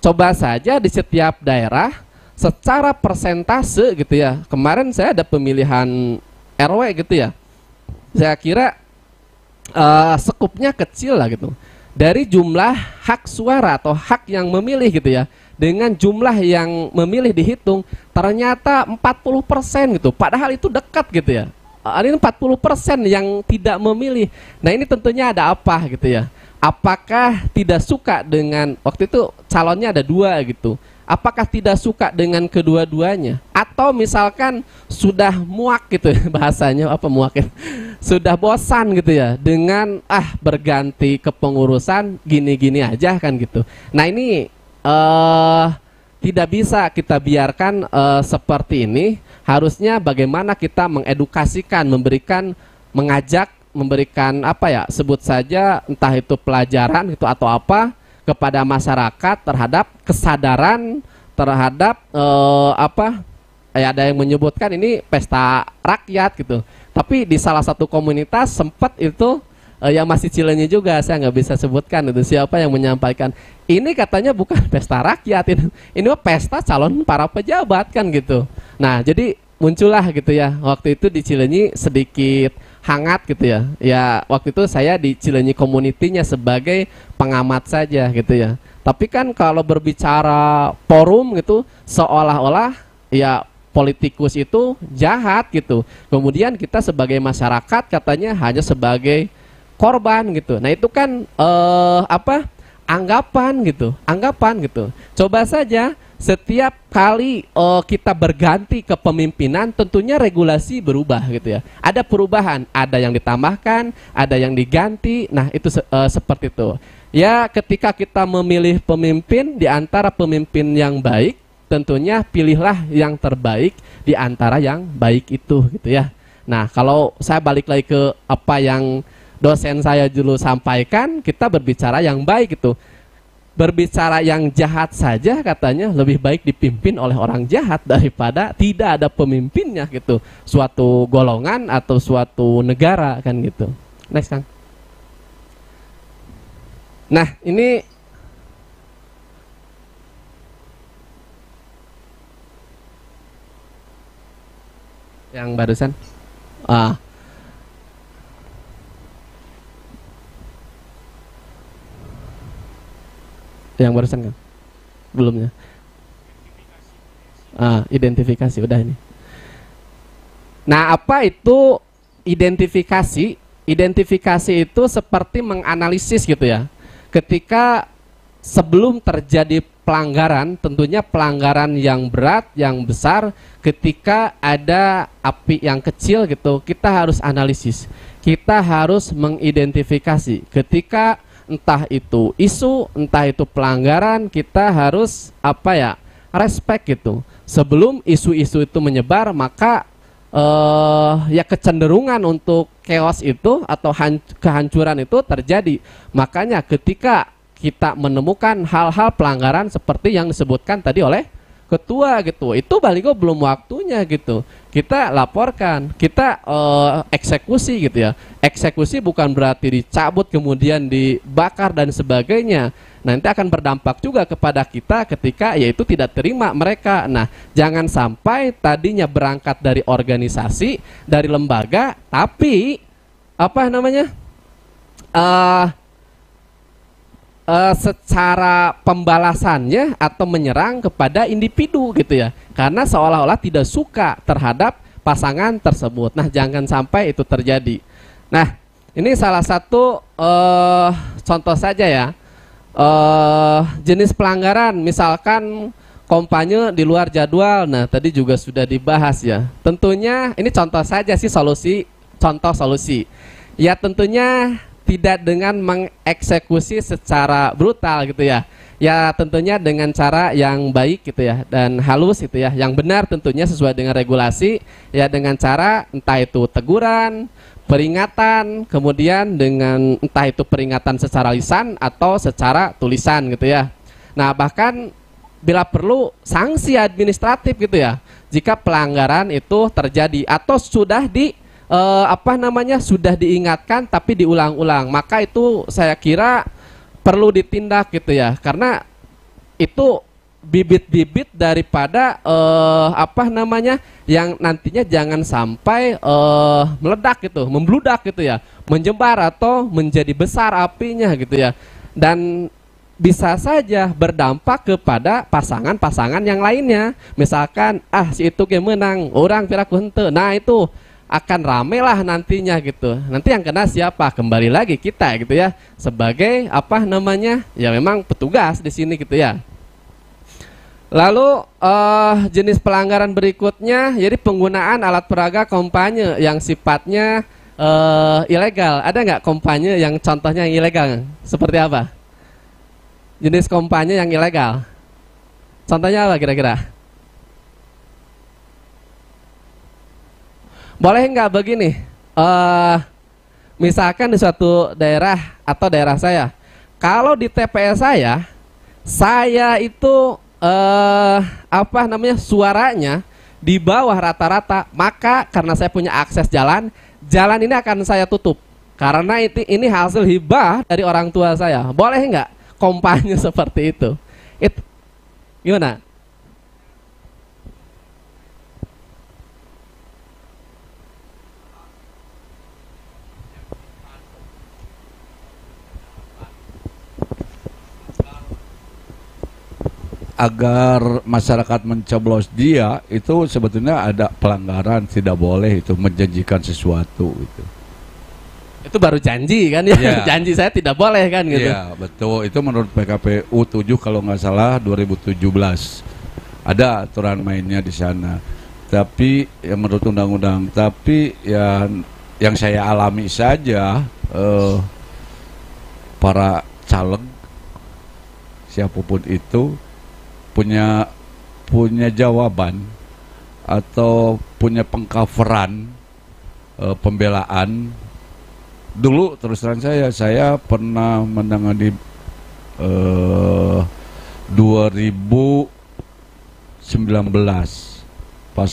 Coba saja di setiap daerah secara persentase gitu ya. Kemarin saya ada pemilihan RW gitu ya. Saya kira skupnya kecil lah gitu. Dari jumlah hak suara atau hak yang memilih gitu ya, dengan jumlah yang memilih dihitung ternyata 40% gitu. Padahal itu dekat gitu ya. Ini 40% yang tidak memilih. Nah ini tentunya ada apa gitu ya. Apakah tidak suka dengan, waktu itu calonnya ada 2 gitu. Apakah tidak suka dengan kedua-duanya? Atau misalkan sudah muak gitu ya, bahasanya apa muak ya? Sudah bosan gitu ya dengan berganti kepengurusan gini-gini aja kan gitu. Nah ini tidak bisa kita biarkan seperti ini. Harusnya bagaimana kita mengedukasikan, mengajak, memberikan apa ya, sebut saja entah itu pelajaran gitu atau apa kepada masyarakat terhadap kesadaran terhadap ada yang menyebutkan ini pesta rakyat gitu. Tapi di salah satu komunitas sempat itu yang masih Cileunyi juga, saya nggak bisa sebutkan itu siapa yang menyampaikan. Ini katanya bukan pesta rakyat, ini pesta calon para pejabat kan gitu. Nah jadi muncullah gitu ya, waktu itu di Cileunyi sedikit hangat gitu ya. Ya waktu itu saya di Cileunyi community-nya sebagai pengamat saja gitu ya. Tapi kan kalau berbicara forum gitu, seolah-olah ya politikus itu jahat gitu. Kemudian kita sebagai masyarakat katanya hanya sebagai korban gitu. Nah itu kan anggapan gitu. Coba saja setiap kali kita berganti kepemimpinan tentunya regulasi berubah gitu ya. Ada perubahan, ada yang ditambahkan, ada yang diganti. Nah itu seperti itu. Ya ketika kita memilih pemimpin di antara pemimpin yang baik, tentunya pilihlah yang terbaik di antara yang baik itu gitu ya. Nah kalau saya balik lagi ke apa yang dosen saya dulu sampaikan, kita berbicara yang baik itu. Berbicara yang jahat saja katanya lebih baik dipimpin oleh orang jahat daripada tidak ada pemimpinnya gitu. Suatu golongan atau suatu negara kan gitu. Next Kang. Nah ini yang barusan yang barusan kan belumnya identifikasi udah ini. Nah apa itu identifikasi? Identifikasi itu seperti menganalisis gitu ya. Ketika sebelum terjadi pelanggaran, tentunya pelanggaran yang berat, yang besar, ketika ada api yang kecil gitu, kita harus analisis. Kita harus mengidentifikasi. Ketika entah itu isu, entah itu pelanggaran, kita harus respect gitu. Sebelum isu-isu itu menyebar, maka ya kecenderungan untuk chaos itu atau kehancuran itu terjadi. Makanya ketika kita menemukan hal-hal pelanggaran seperti yang disebutkan tadi oleh ketua gitu, itu baligo belum waktunya gitu, kita laporkan, kita eksekusi gitu ya. Eksekusi bukan berarti dicabut kemudian dibakar dan sebagainya. Nanti akan berdampak juga kepada kita ketika yaitu tidak terima mereka. Nah jangan sampai tadinya berangkat dari organisasi, dari lembaga, tapi secara pembalasannya atau menyerang kepada individu gitu ya, karena seolah-olah tidak suka terhadap pasangan tersebut. Nah jangan sampai itu terjadi. Nah ini salah satu contoh saja ya, jenis pelanggaran misalkan kampanye di luar jadwal. Nah, tadi juga sudah dibahas ya. Tentunya ini contoh saja sih solusi, contoh solusi. Ya tentunya tidak dengan mengeksekusi secara brutal gitu ya. Ya tentunya dengan cara yang baik gitu ya, dan halus gitu ya, yang benar tentunya sesuai dengan regulasi ya, dengan cara entah itu teguran, peringatan, kemudian dengan entah itu peringatan secara lisan atau secara tulisan gitu ya. Nah bahkan bila perlu sanksi administratif gitu ya, jika pelanggaran itu terjadi atau sudah sudah diingatkan tapi diulang-ulang, maka itu saya kira perlu ditindak gitu ya, karena itu bibit-bibit daripada yang nantinya jangan sampai meledak gitu, membludak gitu ya, menyebar atau menjadi besar apinya gitu ya, dan bisa saja berdampak kepada pasangan-pasangan yang lainnya. Misalkan si itu yang menang, orang piraku hente, nah itu akan rame lah nantinya gitu. Nanti yang kena siapa? Kembali lagi kita gitu ya, sebagai ya memang petugas di sini gitu ya. Lalu jenis pelanggaran berikutnya, jadi penggunaan alat peraga kampanye yang sifatnya ilegal. Ada nggak kampanye yang contohnya yang ilegal? Seperti apa? Jenis kampanye yang ilegal. Contohnya apa kira-kira? Boleh nggak begini, misalkan di suatu daerah atau daerah saya, kalau di TPS saya itu suaranya di bawah rata-rata, maka karena saya punya akses jalan ini akan saya tutup, karena ini hasil hibah dari orang tua saya. Boleh nggak kampanye seperti itu? Gimana? Agar masyarakat mencoblos dia, itu sebetulnya ada pelanggaran, tidak boleh itu menjanjikan sesuatu itu. Itu baru janji kan ya, yeah. Janji saya tidak boleh kan gitu. Iya, betul. Itu menurut PKPU 7 kalau nggak salah 2017. Ada aturan mainnya di sana. Tapi ya menurut undang-undang, tapi ya yang saya alami saja para caleg siapapun itu punya jawaban atau punya pengcoveran pembelaan. Dulu terus terang saya pernah menangani 2019 pas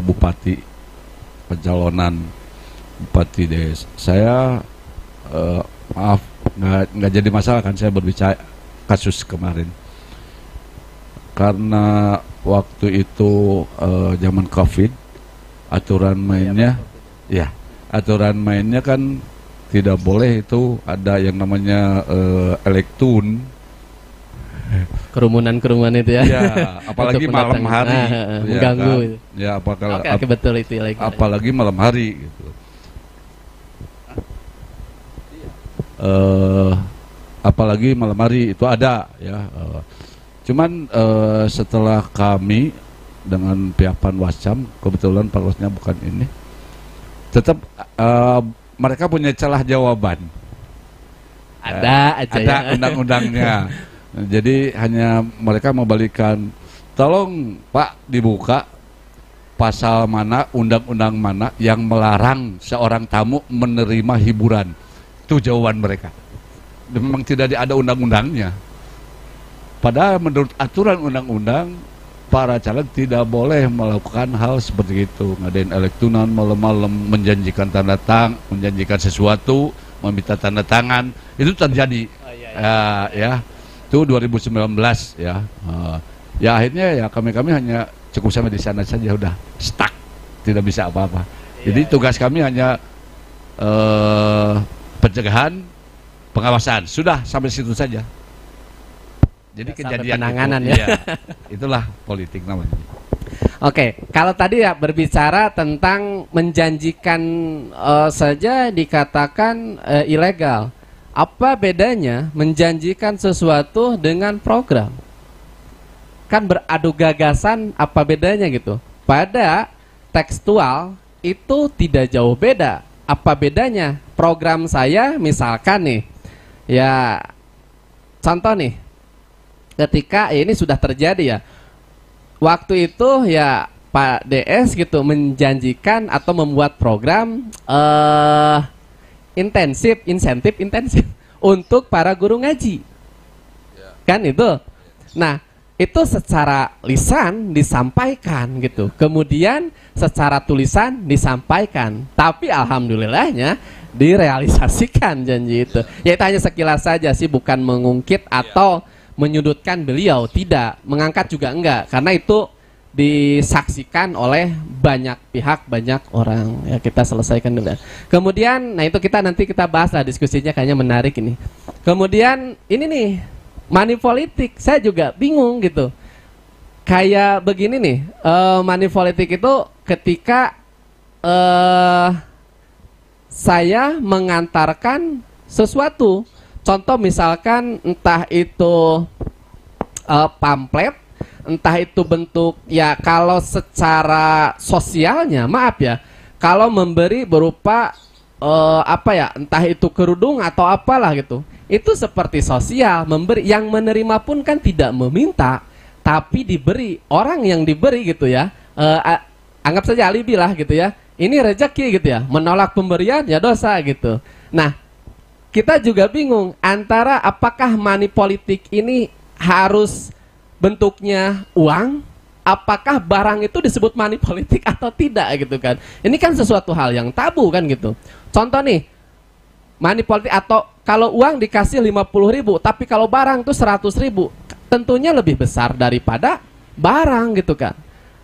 bupati, pencalonan bupati Des. Saya maaf nggak jadi masalah kan saya berbicara kasus kemarin. Karena waktu itu zaman COVID, aturan mainnya kan tidak boleh itu ada yang namanya elektun, kerumunan itu ya. Ya, apalagi malam hari, mengganggu. Ya, kan? Ya apakah betul itu ilegal. Apalagi malam hari gitu. Apalagi malam hari itu ada ya. Cuman setelah kami dengan pihak Panwascam, kebetulan Panwasnya bukan ini, tetap mereka punya celah jawaban. Ada undang-undangnya. Jadi hanya mereka membalikan, tolong Pak dibuka pasal mana, undang-undang mana yang melarang seorang tamu menerima hiburan. Itu jawaban mereka. Memang tidak ada undang-undangnya. Padahal menurut aturan undang-undang, para caleg tidak boleh melakukan hal seperti itu, ngadain elektunan malam-malam, menjanjikan menjanjikan sesuatu, meminta tanda tangan, itu terjadi. Ya, itu 2019 ya. Ya akhirnya ya kami hanya cukup sampai di sana saja, udah stuck, tidak bisa apa-apa. Jadi tugas kami hanya pencegahan, pengawasan, sudah sampai situ saja. Jadi kejadian penanganan itu, ya. Itulah politik namanya. Oke, kalau tadi ya berbicara tentang menjanjikan saja dikatakan ilegal. Apa bedanya menjanjikan sesuatu dengan program? kan beradu gagasan, apa bedanya gitu. Pada tekstual itu tidak jauh beda. Apa bedanya? Program saya misalkan nih, ya contoh nih, ketika ini sudah terjadi ya, waktu itu ya Pak DS gitu menjanjikan atau membuat program insentif untuk para guru ngaji, kan itu. Nah, itu secara lisan disampaikan gitu, kemudian secara tulisan disampaikan, tapi alhamdulillahnya direalisasikan janji itu. Ya itu hanya sekilas saja sih, bukan mengungkit atau menyudutkan beliau, tidak, mengangkat juga enggak, karena itu disaksikan oleh banyak pihak, banyak orang. Ya kita selesaikan dulu. Kemudian, nah itu nanti kita bahas lah, diskusinya kayaknya menarik ini. Kemudian ini nih, money politik, saya juga bingung gitu. Kayak begini nih, money politik itu ketika saya mengantarkan sesuatu, contoh misalkan entah itu pamflet, entah itu bentuk, ya kalau secara sosialnya, maaf ya, kalau memberi berupa apa ya, entah itu kerudung atau apalah gitu, itu seperti sosial, memberi. Yang menerima pun kan tidak meminta, tapi diberi. Orang yang diberi gitu ya, anggap saja alibi lah gitu ya, ini rezeki gitu ya, menolak pemberian ya dosa gitu. Nah, kita juga bingung antara apakah money politik ini harus bentuknya uang, apakah barang itu disebut money politik atau tidak gitu kan. Ini kan sesuatu hal yang tabu kan gitu. Contoh nih, money politik, atau kalau uang dikasih 50.000 tapi kalau barang tuh 100.000, tentunya lebih besar daripada barang gitu kan.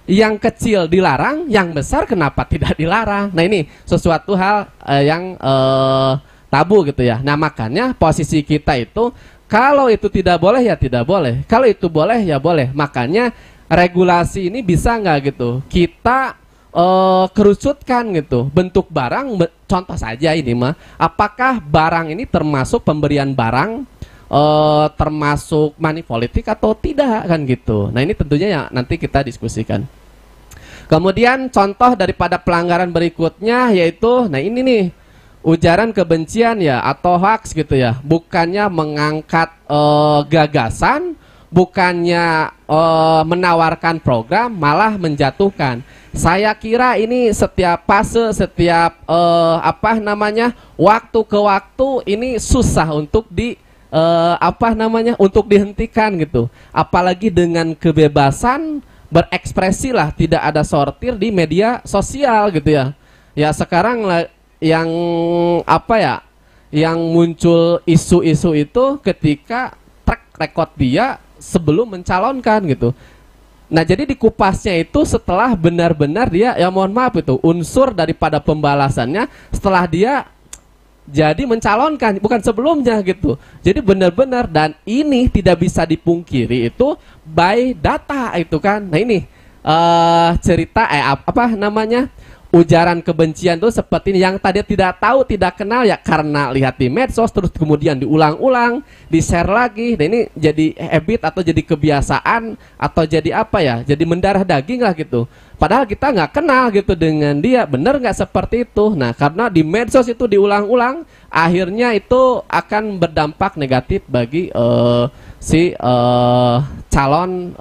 Yang kecil dilarang, yang besar kenapa tidak dilarang. Nah ini sesuatu hal yang tabu gitu ya. Nah makanya posisi kita itu, kalau itu tidak boleh ya tidak boleh, kalau itu boleh ya boleh. Makanya regulasi ini bisa nggak gitu kita kerucutkan gitu, bentuk barang. Contoh saja ini mah, apakah barang ini termasuk pemberian barang, termasuk money politik atau tidak kan gitu. Nah ini tentunya ya nanti kita diskusikan. Kemudian contoh daripada pelanggaran berikutnya yaitu, nah ini nih, ujaran kebencian ya atau hoax gitu ya, bukannya mengangkat gagasan, bukannya menawarkan program, malah menjatuhkan. Saya kira ini setiap fase, setiap waktu ke waktu ini susah untuk untuk dihentikan gitu. Apalagi dengan kebebasan berekspresi lah, tidak ada sortir di media sosial gitu ya. Ya sekarang yang yang muncul isu-isu itu ketika track record dia sebelum mencalonkan gitu. Nah jadi dikupasnya itu setelah benar-benar dia, ya mohon maaf itu, unsur daripada pembalasannya setelah dia jadi mencalonkan, bukan sebelumnya gitu. Jadi benar-benar, dan ini tidak bisa dipungkiri itu by data itu kan. Nah ini cerita ujaran kebencian itu seperti ini, yang tadi tidak tahu, tidak kenal ya karena lihat di medsos, terus kemudian diulang-ulang, di-share lagi. Nah ini jadi habit atau jadi kebiasaan atau jadi jadi mendarah daging lah gitu. Padahal kita nggak kenal gitu dengan dia, bener nggak seperti itu. Nah karena di medsos itu diulang-ulang, akhirnya itu akan berdampak negatif bagi si calon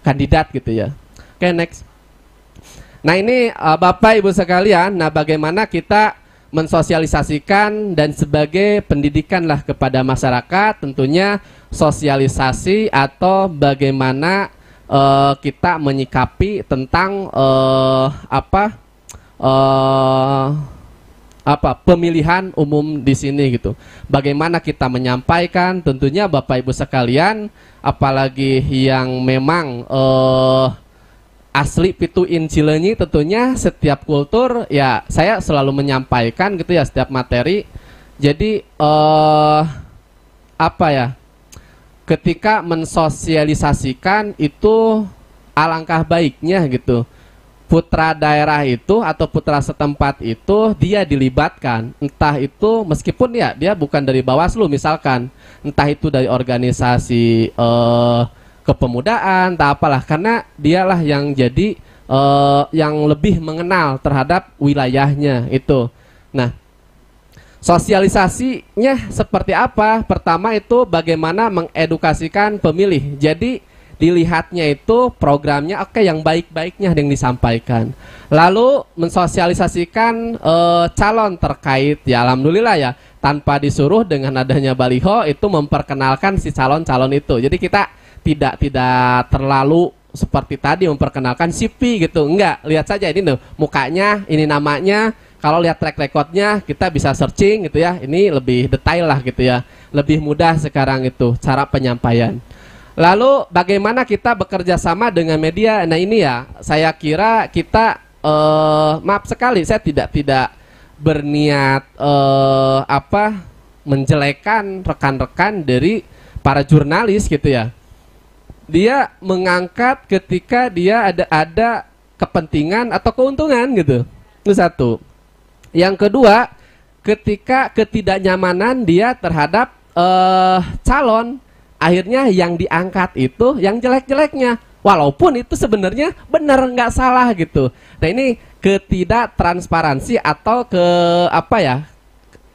kandidat gitu ya. Oke, next. Nah ini Bapak Ibu sekalian, nah bagaimana kita mensosialisasikan dan sebagai pendidikan lah kepada masyarakat, tentunya sosialisasi atau bagaimana kita menyikapi tentang pemilihan umum di sini gitu. Bagaimana kita menyampaikan, tentunya Bapak Ibu sekalian, apalagi yang memang asli Pituin Cileunyi, tentunya setiap kultur ya saya selalu menyampaikan gitu ya, setiap materi. Jadi ketika mensosialisasikan itu alangkah baiknya gitu putra daerah itu atau putra setempat itu dia dilibatkan, entah itu meskipun ya dia bukan dari Bawaslu misalkan, entah itu dari organisasi kepemudaan, tak apalah, karena dialah yang jadi yang lebih mengenal terhadap wilayahnya itu. Nah, sosialisasinya seperti apa? Pertama itu bagaimana mengedukasikan pemilih. Jadi dilihatnya itu programnya oke, yang baik-baiknya yang disampaikan. Lalu mensosialisasikan calon terkait, ya alhamdulillah ya, tanpa disuruh dengan adanya baliho itu memperkenalkan si calon-calon itu. Jadi kita tidak terlalu seperti tadi memperkenalkan CV gitu. Enggak, lihat saja ini tuh mukanya, ini namanya. Kalau lihat track recordnya kita bisa searching gitu ya. Ini lebih detail lah gitu ya. Lebih mudah sekarang itu cara penyampaian. Lalu bagaimana kita bekerja sama dengan media? Nah ini ya, saya kira kita maaf sekali saya tidak berniat menjelekan rekan-rekan dari para jurnalis gitu ya. Dia mengangkat ketika dia ada kepentingan atau keuntungan gitu. Itu satu. Yang kedua, ketika ketidaknyamanan dia terhadap calon, akhirnya yang diangkat itu yang jelek-jeleknya, walaupun itu sebenarnya benar nggak salah gitu. Nah ini ketidaktransparansi atau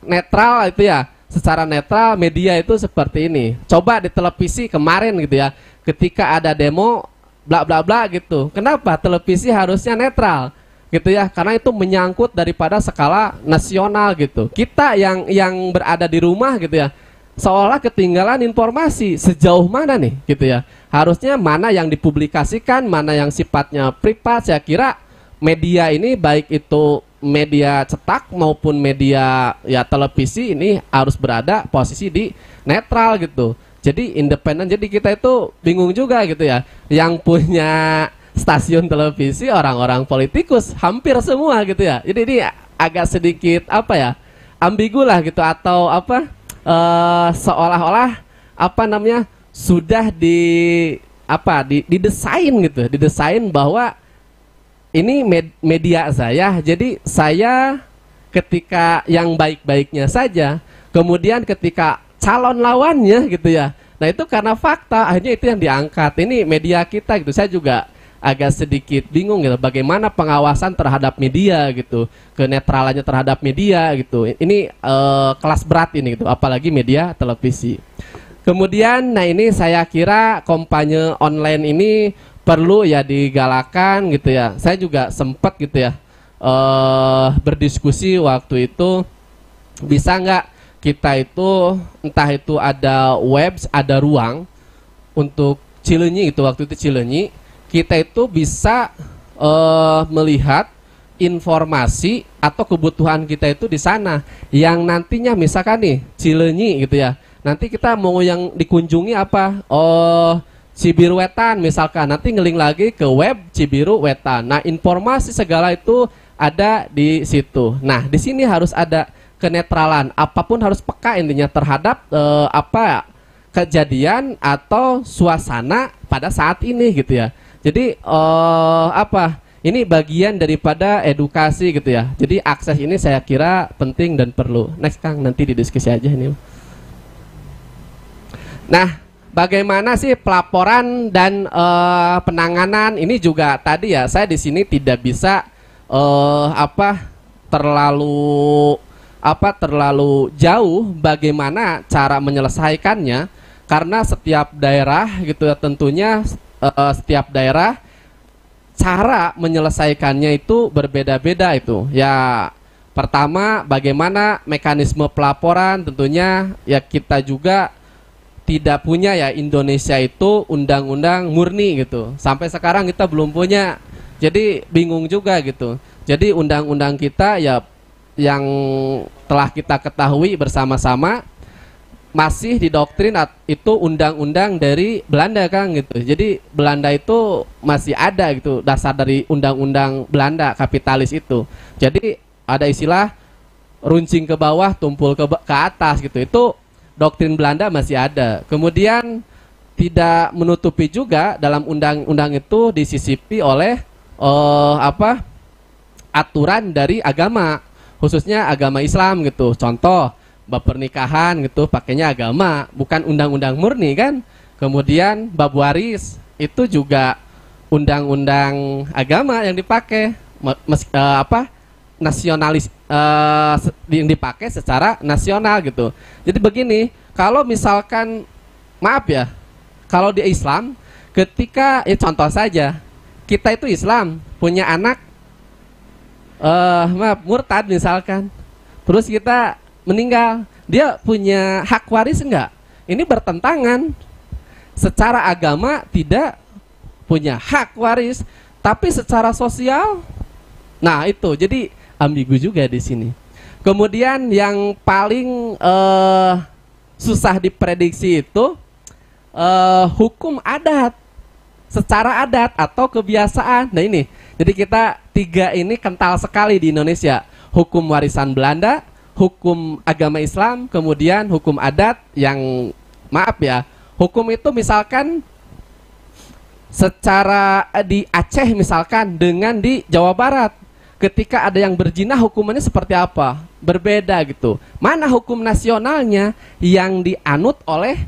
netral itu ya, secara netral media itu seperti ini. Coba di televisi kemarin gitu ya, ketika ada demo bla bla bla gitu, kenapa televisi harusnya netral gitu ya? Karena itu menyangkut daripada skala nasional gitu. Kita yang berada di rumah gitu ya, seolah ketinggalan informasi sejauh mana nih gitu ya. Harusnya mana yang dipublikasikan, mana yang sifatnya privat. Saya kira media ini baik itu media cetak maupun media ya televisi ini harus berada posisi di netral gitu. Jadi independen. Jadi kita itu bingung juga gitu ya. Yang punya stasiun televisi orang-orang politikus hampir semua gitu ya. Jadi ini agak sedikit ambigu lah gitu, atau seolah-olah sudah didesain gitu, didesain bahwa ini media saya, jadi saya ketika yang baik-baiknya saja, kemudian ketika calon lawannya gitu ya, nah itu karena fakta akhirnya itu yang diangkat. Ini media kita gitu. Saya juga agak sedikit bingung gitu, bagaimana pengawasan terhadap media gitu, kenetralannya terhadap media gitu. Ini kelas berat ini gitu, apalagi media televisi. Kemudian, nah ini saya kira kampanye online ini perlu ya digalakan gitu ya. Saya juga sempat gitu ya berdiskusi waktu itu, bisa nggak kita itu entah itu ada ada ruang untuk Cileunyi itu, waktu itu Cileunyi kita itu bisa melihat informasi atau kebutuhan kita itu di sana, yang nantinya misalkan nih Cileunyi gitu ya, nanti kita mau yang dikunjungi apa, Cibiru Wetan misalkan, nanti ngeling lagi ke web Cibiru Wetan. Nah informasi segala itu ada di situ. Nah di sini harus ada kenetralan, apapun harus peka intinya terhadap kejadian atau suasana pada saat ini gitu ya. Jadi ini bagian daripada edukasi gitu ya. Jadi akses ini saya kira penting dan perlu. Next Kang, nanti didiskusi aja ini. Nah, bagaimana sih pelaporan dan penanganan ini juga tadi ya, saya di sini tidak bisa terlalu jauh bagaimana cara menyelesaikannya, karena setiap daerah gitu ya, tentunya setiap daerah cara menyelesaikannya itu berbeda-beda itu. Ya pertama bagaimana mekanisme pelaporan, tentunya ya kita juga tidak punya ya, Indonesia itu undang-undang murni gitu. Sampai sekarang kita belum punya. Jadi bingung juga gitu. Jadi undang-undang kita ya yang telah kita ketahui bersama-sama masih didoktrin itu undang-undang dari Belanda Kang gitu. Jadi Belanda itu masih ada gitu, dasar dari undang-undang Belanda kapitalis itu. Jadi ada istilah runcing ke bawah, tumpul ke atas gitu. Itu doktrin Belanda masih ada. Kemudian tidak menutupi juga dalam undang-undang itu disisipi oleh aturan dari agama, khususnya agama Islam gitu. Contoh bab pernikahan gitu pakainya agama, bukan undang-undang murni kan. Kemudian bab waris itu juga undang-undang agama yang dipakai, nasionalis, yang dipakai secara nasional gitu. Jadi begini, kalau misalkan maaf ya, kalau di Islam ketika contoh saja kita itu Islam punya anak murtad misalkan, terus kita meninggal, dia punya hak waris enggak? Ini bertentangan. Secara agama tidak punya hak waris, tapi secara sosial, nah itu jadi ambigu juga di sini. Kemudian yang paling susah diprediksi itu hukum adat, secara adat atau kebiasaan. Nah ini, jadi kita tiga ini kental sekali di Indonesia. Hukum warisan Belanda, hukum agama Islam, kemudian hukum adat yang maaf ya, hukum itu misalkan secara di Aceh misalkan dengan di Jawa Barat. Ketika ada yang berzina hukumannya seperti apa? Berbeda gitu. Mana hukum nasionalnya yang dianut oleh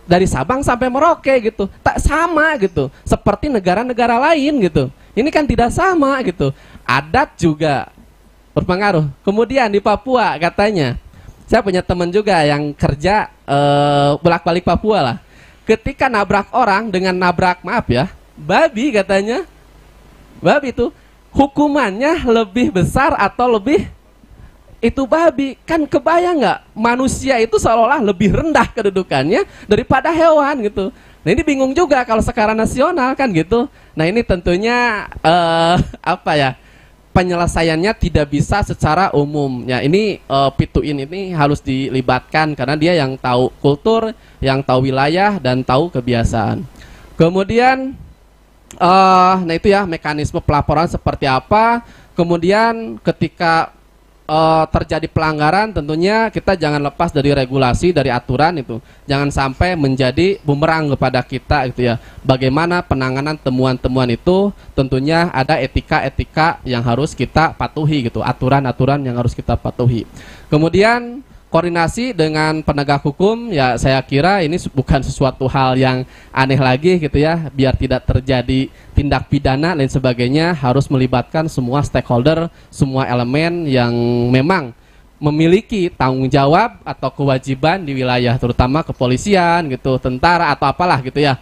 dari Sabang sampai Merauke gitu? Tak sama gitu. Seperti negara-negara lain gitu. Ini kan tidak sama gitu. Adat juga berpengaruh. Kemudian di Papua katanya, saya punya teman juga yang kerja bolak-balik Papua lah. Ketika nabrak orang dengan nabrak, maaf ya, babi katanya, babi itu hukumannya lebih besar atau lebih itu babi. Kan kebayang nggak, manusia itu seolah-olah lebih rendah kedudukannya daripada hewan gitu. Nah ini bingung juga kalau secara nasional kan gitu. Nah ini tentunya penyelesaiannya tidak bisa secara umum. Ya ini Pituin ini harus dilibatkan karena dia yang tahu kultur, yang tahu wilayah dan tahu kebiasaan. Kemudian nah itu ya mekanisme pelaporan seperti apa. Kemudian ketika terjadi pelanggaran tentunya kita jangan lepas dari regulasi, dari aturan itu. Jangan sampai menjadi bumerang kepada kita gitu ya. Bagaimana penanganan temuan-temuan itu, tentunya ada etika-etika yang harus kita patuhi gitu. Aturan-aturan yang harus kita patuhi. Kemudian koordinasi dengan penegak hukum, ya saya kira ini bukan sesuatu hal yang aneh lagi gitu ya. Biar tidak terjadi tindak pidana dan sebagainya, harus melibatkan semua stakeholder, semua elemen yang memang memiliki tanggung jawab atau kewajiban di wilayah, terutama kepolisian gitu, tentara atau apalah gitu ya.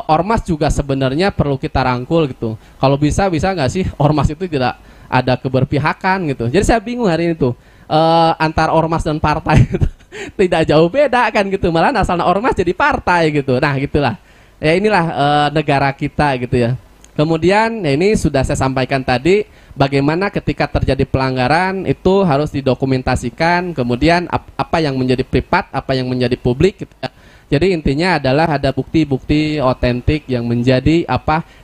Ormas juga sebenarnya perlu kita rangkul gitu. Kalau bisa nggak sih ormas itu tidak ada keberpihakan gitu. Jadi saya bingung hari ini tuh. Antar ormas dan partai gitu. Tidak jauh beda kan gitu, malah asalnya ormas jadi partai gitu. Nah gitulah ya, inilah negara kita gitu ya. Kemudian ya ini sudah saya sampaikan tadi, bagaimana ketika terjadi pelanggaran itu harus didokumentasikan. Kemudian apa yang menjadi privat, apa yang menjadi publik gitu ya. Jadi intinya adalah ada bukti-bukti otentik yang menjadi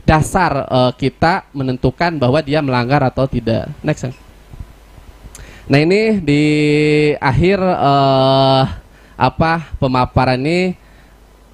dasar kita menentukan bahwa dia melanggar atau tidak. Next. Nah ini di akhir pemaparan ini,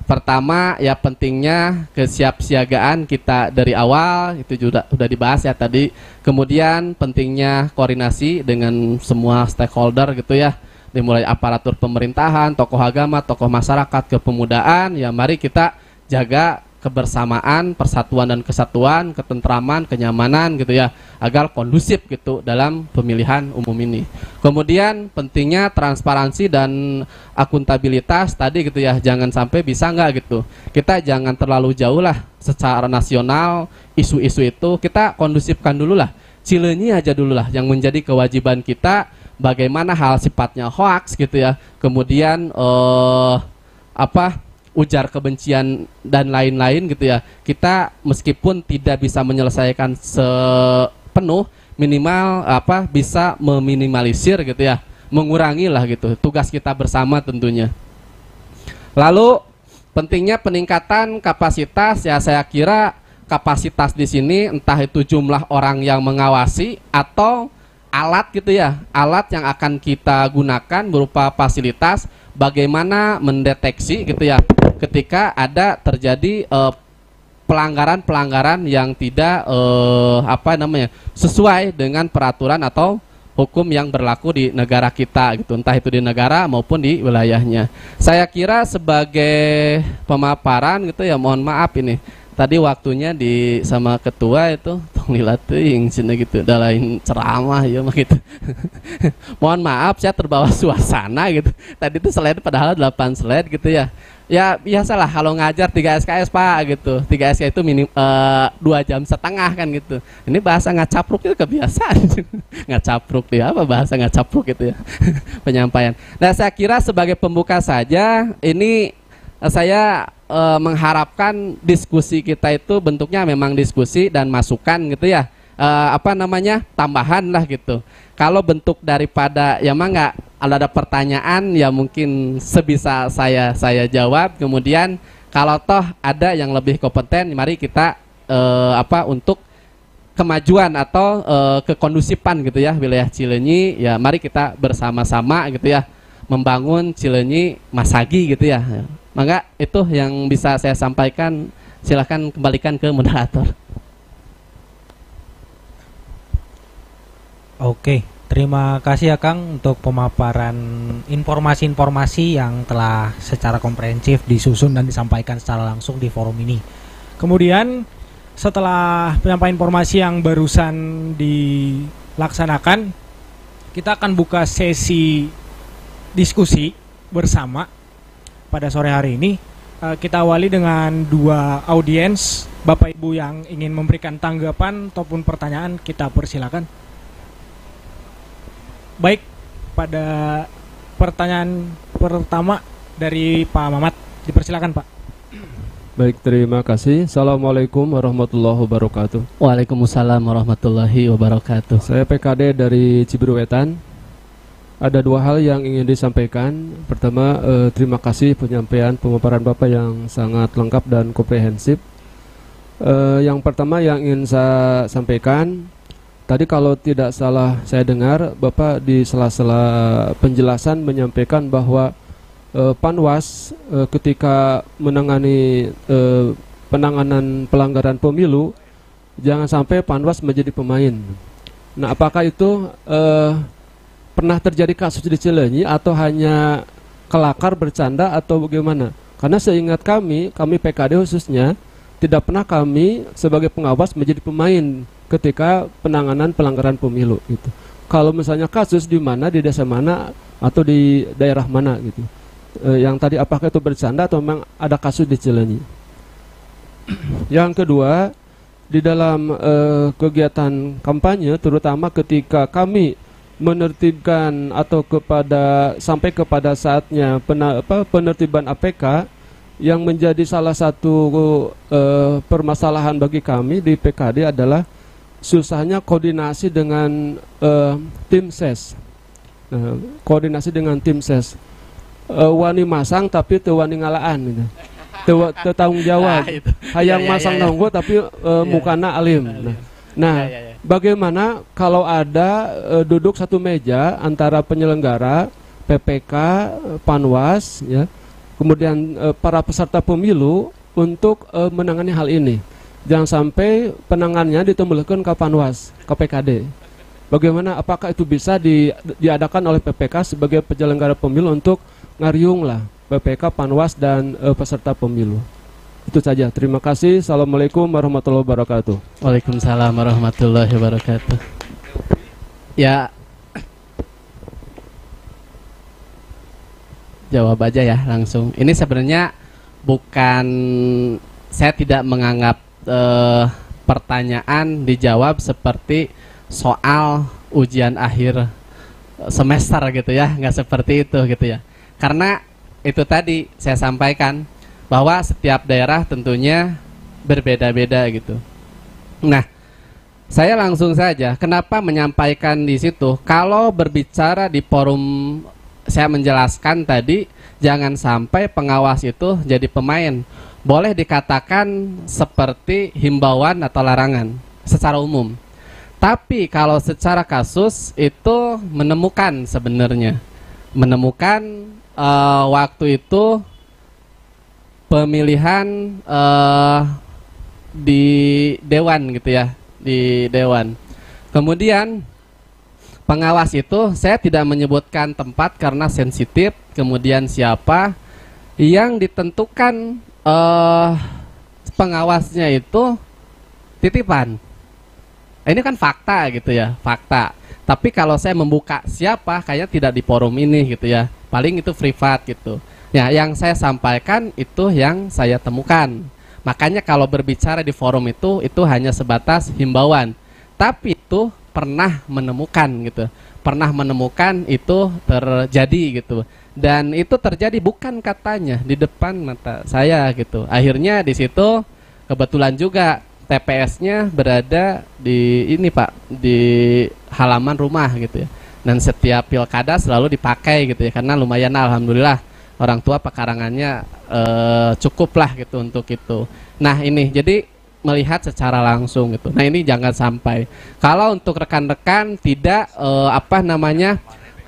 pertama ya pentingnya kesiapsiagaan kita dari awal, itu juga sudah dibahas ya tadi. Kemudian pentingnya koordinasi dengan semua stakeholder gitu ya, dimulai aparatur pemerintahan, tokoh agama, tokoh masyarakat, kepemudaan. Ya mari kita jaga kebersamaan, persatuan dan kesatuan, ketentraman, kenyamanan gitu ya, agar kondusif gitu dalam pemilihan umum ini. Kemudian pentingnya transparansi dan akuntabilitas tadi gitu ya, jangan sampai bisa nggak gitu. Kita jangan terlalu jauh lah secara nasional, isu-isu itu kita kondusifkan dulu lah, Cileunyi aja dulu lah yang menjadi kewajiban kita, bagaimana hal sifatnya hoax gitu ya, kemudian ujar kebencian dan lain-lain gitu ya. Kita meskipun tidak bisa menyelesaikan sepenuh, minimal bisa meminimalisir gitu ya, mengurangi lah gitu. Tugas kita bersama tentunya. Lalu pentingnya peningkatan kapasitas, ya saya kira kapasitas di sini entah itu jumlah orang yang mengawasi atau alat gitu ya, alat yang akan kita gunakan berupa fasilitas, bagaimana mendeteksi gitu ya ketika ada terjadi pelanggaran-pelanggaran yang tidak sesuai dengan peraturan atau hukum yang berlaku di negara kita gitu, entah itu di negara maupun di wilayahnya. Saya kira sebagai pemaparan gitu ya, mohon maaf ini tadi waktunya di sama ketua itu tong lila teuing cenah gitu, da lain ceramah ya mah gitu. Mohon maaf saya terbawa suasana gitu. Tadi itu slide padahal 8 slide gitu ya. Ya biasalah kalau ngajar 3 SKS Pak gitu. 3 SKS itu 2 jam setengah kan gitu. Ini bahasa ngacapruk itu kebiasaan. Ngacapruk dia apa bahasa ngacapruk gitu ya. Penyampaian. Nah, saya kira sebagai pembuka saja ini saya mengharapkan diskusi kita itu bentuknya memang diskusi dan masukan gitu ya. Tambahan lah gitu. Kalau bentuk daripada ya mah nggak ada pertanyaan ya mungkin sebisa saya jawab. Kemudian kalau toh ada yang lebih kompeten, mari kita untuk kemajuan atau kekondusifan gitu ya wilayah Cileunyi, ya mari kita bersama-sama gitu ya membangun Cileunyi Masagi gitu ya. Maka itu yang bisa saya sampaikan. Silahkan kembalikan ke moderator. Oke, terima kasih ya Kang untuk pemaparan informasi-informasi yang telah secara komprehensif disusun dan disampaikan secara langsung di forum ini. Kemudian setelah penyampaian informasi yang barusan dilaksanakan, kita akan buka sesi diskusi bersama pada sore hari ini. Kita awali dengan 2 audiens. Bapak Ibu yang ingin memberikan tanggapan ataupun pertanyaan, kita persilakan. Baik, pada pertanyaan pertama dari Pak Mamat, dipersilakan Pak. Baik, terima kasih. Assalamualaikum warahmatullahi wabarakatuh. Waalaikumsalam warahmatullahi wabarakatuh. Saya PKD dari Cibiru Wetan. Ada 2 hal yang ingin disampaikan. Pertama, terima kasih penyampaian pemaparan Bapak yang sangat lengkap dan komprehensif. Yang pertama yang ingin saya sampaikan, tadi kalau tidak salah saya dengar Bapak di sela-sela penjelasan menyampaikan bahwa Panwas ketika menangani penanganan pelanggaran pemilu, jangan sampai Panwas menjadi pemain. Nah, apakah itu pernah terjadi kasus di Cileunyi atau hanya kelakar bercanda atau bagaimana? Karena seingat kami PKD khususnya, tidak pernah kami sebagai pengawas menjadi pemain ketika penanganan pelanggaran pemilu gitu. Kalau misalnya kasus di mana, di desa mana atau di daerah mana gitu. Yang tadi apakah itu bercanda atau memang ada kasus di Cileunyi? Yang kedua, di dalam kegiatan kampanye terutama ketika kami menertibkan atau sampai kepada saatnya penertiban APK yang menjadi salah satu permasalahan bagi kami di PKD adalah susahnya koordinasi dengan tim ses. Nah, koordinasi dengan tim ses. Wani masang tapi teu wani ngalaan gitu. Teu tanggung jawab. Hayang masang nonggo tapi mukana alim. Nah, bagaimana kalau ada duduk satu meja antara penyelenggara, PPK, Panwas ya, kemudian para peserta pemilu untuk menangani hal ini. Jangan sampai penanganannya ditembelkan ke Panwas, ke PKD. Bagaimana, apakah itu bisa diadakan oleh PPK sebagai penyelenggara pemilu untuk ngariung lah PPK, Panwas, dan peserta pemilu. Itu saja, terima kasih. Assalamualaikum warahmatullahi wabarakatuh. Waalaikumsalam warahmatullahi wabarakatuh. Ya, jawab aja ya langsung. Ini sebenarnya bukan, saya tidak menganggap pertanyaan dijawab seperti soal ujian akhir semester gitu ya, nggak seperti itu gitu ya. Karena itu tadi saya sampaikan bahwa setiap daerah tentunya berbeda-beda gitu. Nah, saya langsung saja, kenapa menyampaikan di situ? Kalau berbicara di forum, saya menjelaskan tadi, jangan sampai pengawas itu jadi pemain. Boleh dikatakan seperti himbauan atau larangan secara umum. Tapi kalau secara kasus itu menemukan sebenarnya. Menemukan waktu itu pemilihan di dewan gitu ya, di dewan. Kemudian pengawas itu saya tidak menyebutkan tempat karena sensitif. Kemudian siapa yang ditentukan pengawasnya itu titipan. Ini kan fakta gitu ya, fakta. Tapi kalau saya membuka siapa, kayaknya tidak di forum ini gitu ya. Paling itu privat gitu. Ya, yang saya sampaikan itu yang saya temukan. Makanya kalau berbicara di forum itu hanya sebatas himbauan. Tapi itu pernah menemukan gitu. Pernah menemukan itu terjadi gitu. Dan itu terjadi bukan katanya di depan mata saya gitu. Akhirnya di situ kebetulan juga TPS-nya berada di ini Pak, di halaman rumah gitu ya. Dan setiap pilkada selalu dipakai gitu ya, karena lumayan alhamdulillah orang tua pekarangannya cukup lah gitu untuk itu. Nah ini jadi melihat secara langsung gitu. Nah ini jangan sampai. Kalau untuk rekan-rekan tidak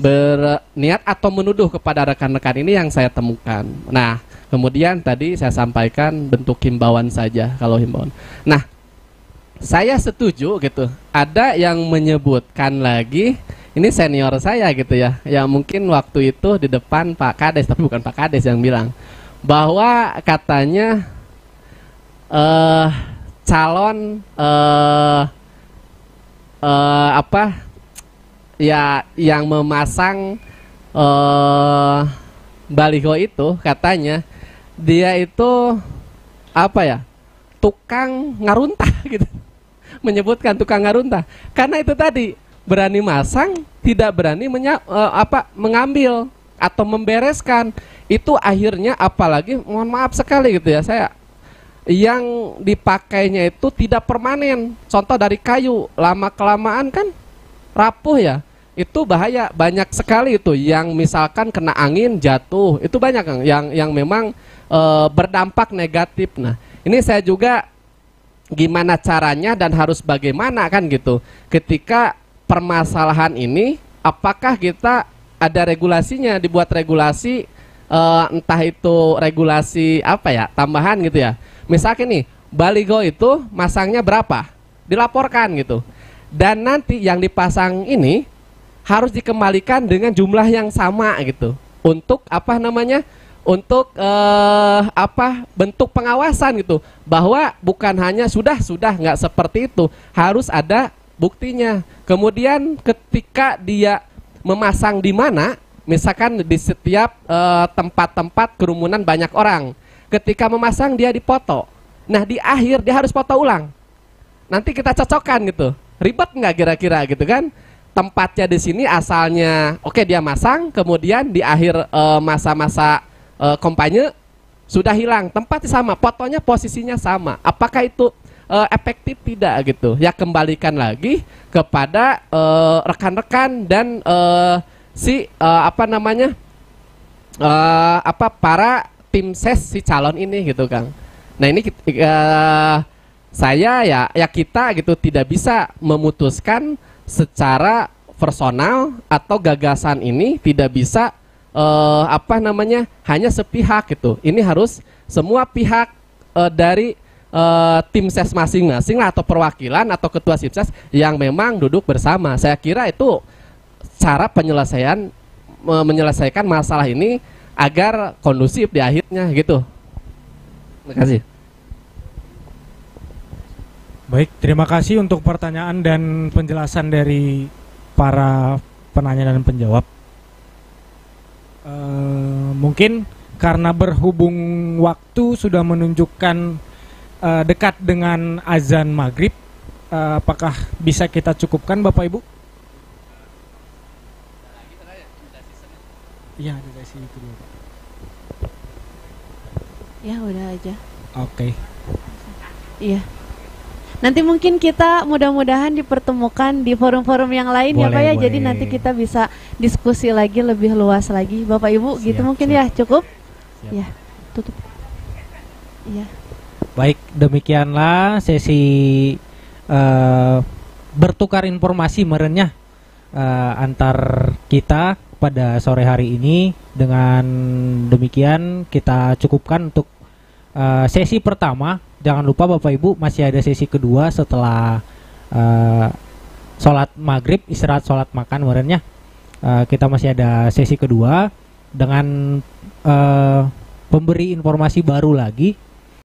berniat atau menuduh kepada rekan-rekan ini yang saya temukan. Nah kemudian tadi saya sampaikan bentuk himbauan saja kalau himbauan. Nah saya setuju gitu. Ada yang menyebutkan lagi, ini senior saya gitu ya, yang mungkin waktu itu di depan Pak Kades, tapi bukan Pak Kades yang bilang bahwa katanya calon yang memasang baliho itu katanya dia itu tukang ngaruntah gitu. Menyebutkan tukang ngaruntah karena itu tadi berani masang, tidak berani mengambil atau membereskan. Itu akhirnya apalagi mohon maaf sekali gitu ya, saya yang dipakainya itu tidak permanen. Contoh dari kayu, lama kelamaan kan rapuh ya. Itu bahaya, banyak sekali itu yang misalkan kena angin jatuh. Itu banyak Kang yang memang berdampak negatif. Nah, ini saya juga gimana caranya dan harus bagaimana kan gitu. Ketika permasalahan ini, apakah kita ada regulasinya, dibuat regulasi, entah itu regulasi tambahan gitu ya. Misalnya nih, baliho itu masangnya berapa, dilaporkan gitu. Dan nanti yang dipasang ini harus dikembalikan dengan jumlah yang sama gitu. Untuk untuk bentuk pengawasan gitu, bahwa bukan hanya sudah nggak seperti itu, harus ada buktinya. Kemudian ketika dia memasang di mana, misalkan di setiap tempat-tempat kerumunan banyak orang, ketika memasang dia dipoto. Nah di akhir dia harus foto ulang. Nanti kita cocokkan gitu, ribet nggak kira-kira gitu kan? Tempatnya di sini asalnya oke dia masang, kemudian di akhir masa-masa kampanye sudah hilang, tempatnya sama, fotonya posisinya sama. Apakah itu efektif tidak gitu? Ya kembalikan lagi kepada rekan-rekan dan para tim ses si calon ini gitu Kang. Nah ini saya ya kita gitu tidak bisa memutuskan secara personal atau gagasan ini tidak bisa hanya sepihak gitu. Ini harus semua pihak dari tim ses masing-masing atau perwakilan atau ketua simses yang memang duduk bersama. Saya kira itu cara menyelesaikan masalah ini agar kondusif di akhirnya gitu. Terima kasih. Baik, terima kasih untuk pertanyaan dan penjelasan dari para penanya dan penjawab. Mungkin karena berhubung waktu sudah menunjukkan dekat dengan azan maghrib, apakah bisa kita cukupkan Bapak Ibu? Iya, ada sesi itu dulu Pak. Ya udah aja. Oke. Iya. Nanti mungkin kita mudah-mudahan dipertemukan di forum-forum yang lain ya Pak ya. Jadi nanti kita bisa diskusi lagi lebih luas lagi Bapak Ibu gitu mungkin ya, cukup? Ya, tutup. Iya. Baik, demikianlah sesi bertukar informasi merenyah antar kita pada sore hari ini. Dengan demikian kita cukupkan untuk sesi pertama jangan lupa Bapak Ibu masih ada sesi kedua setelah sholat maghrib, istirahat sholat makan kemarinnya. Kita masih ada sesi kedua dengan pemberi informasi baru lagi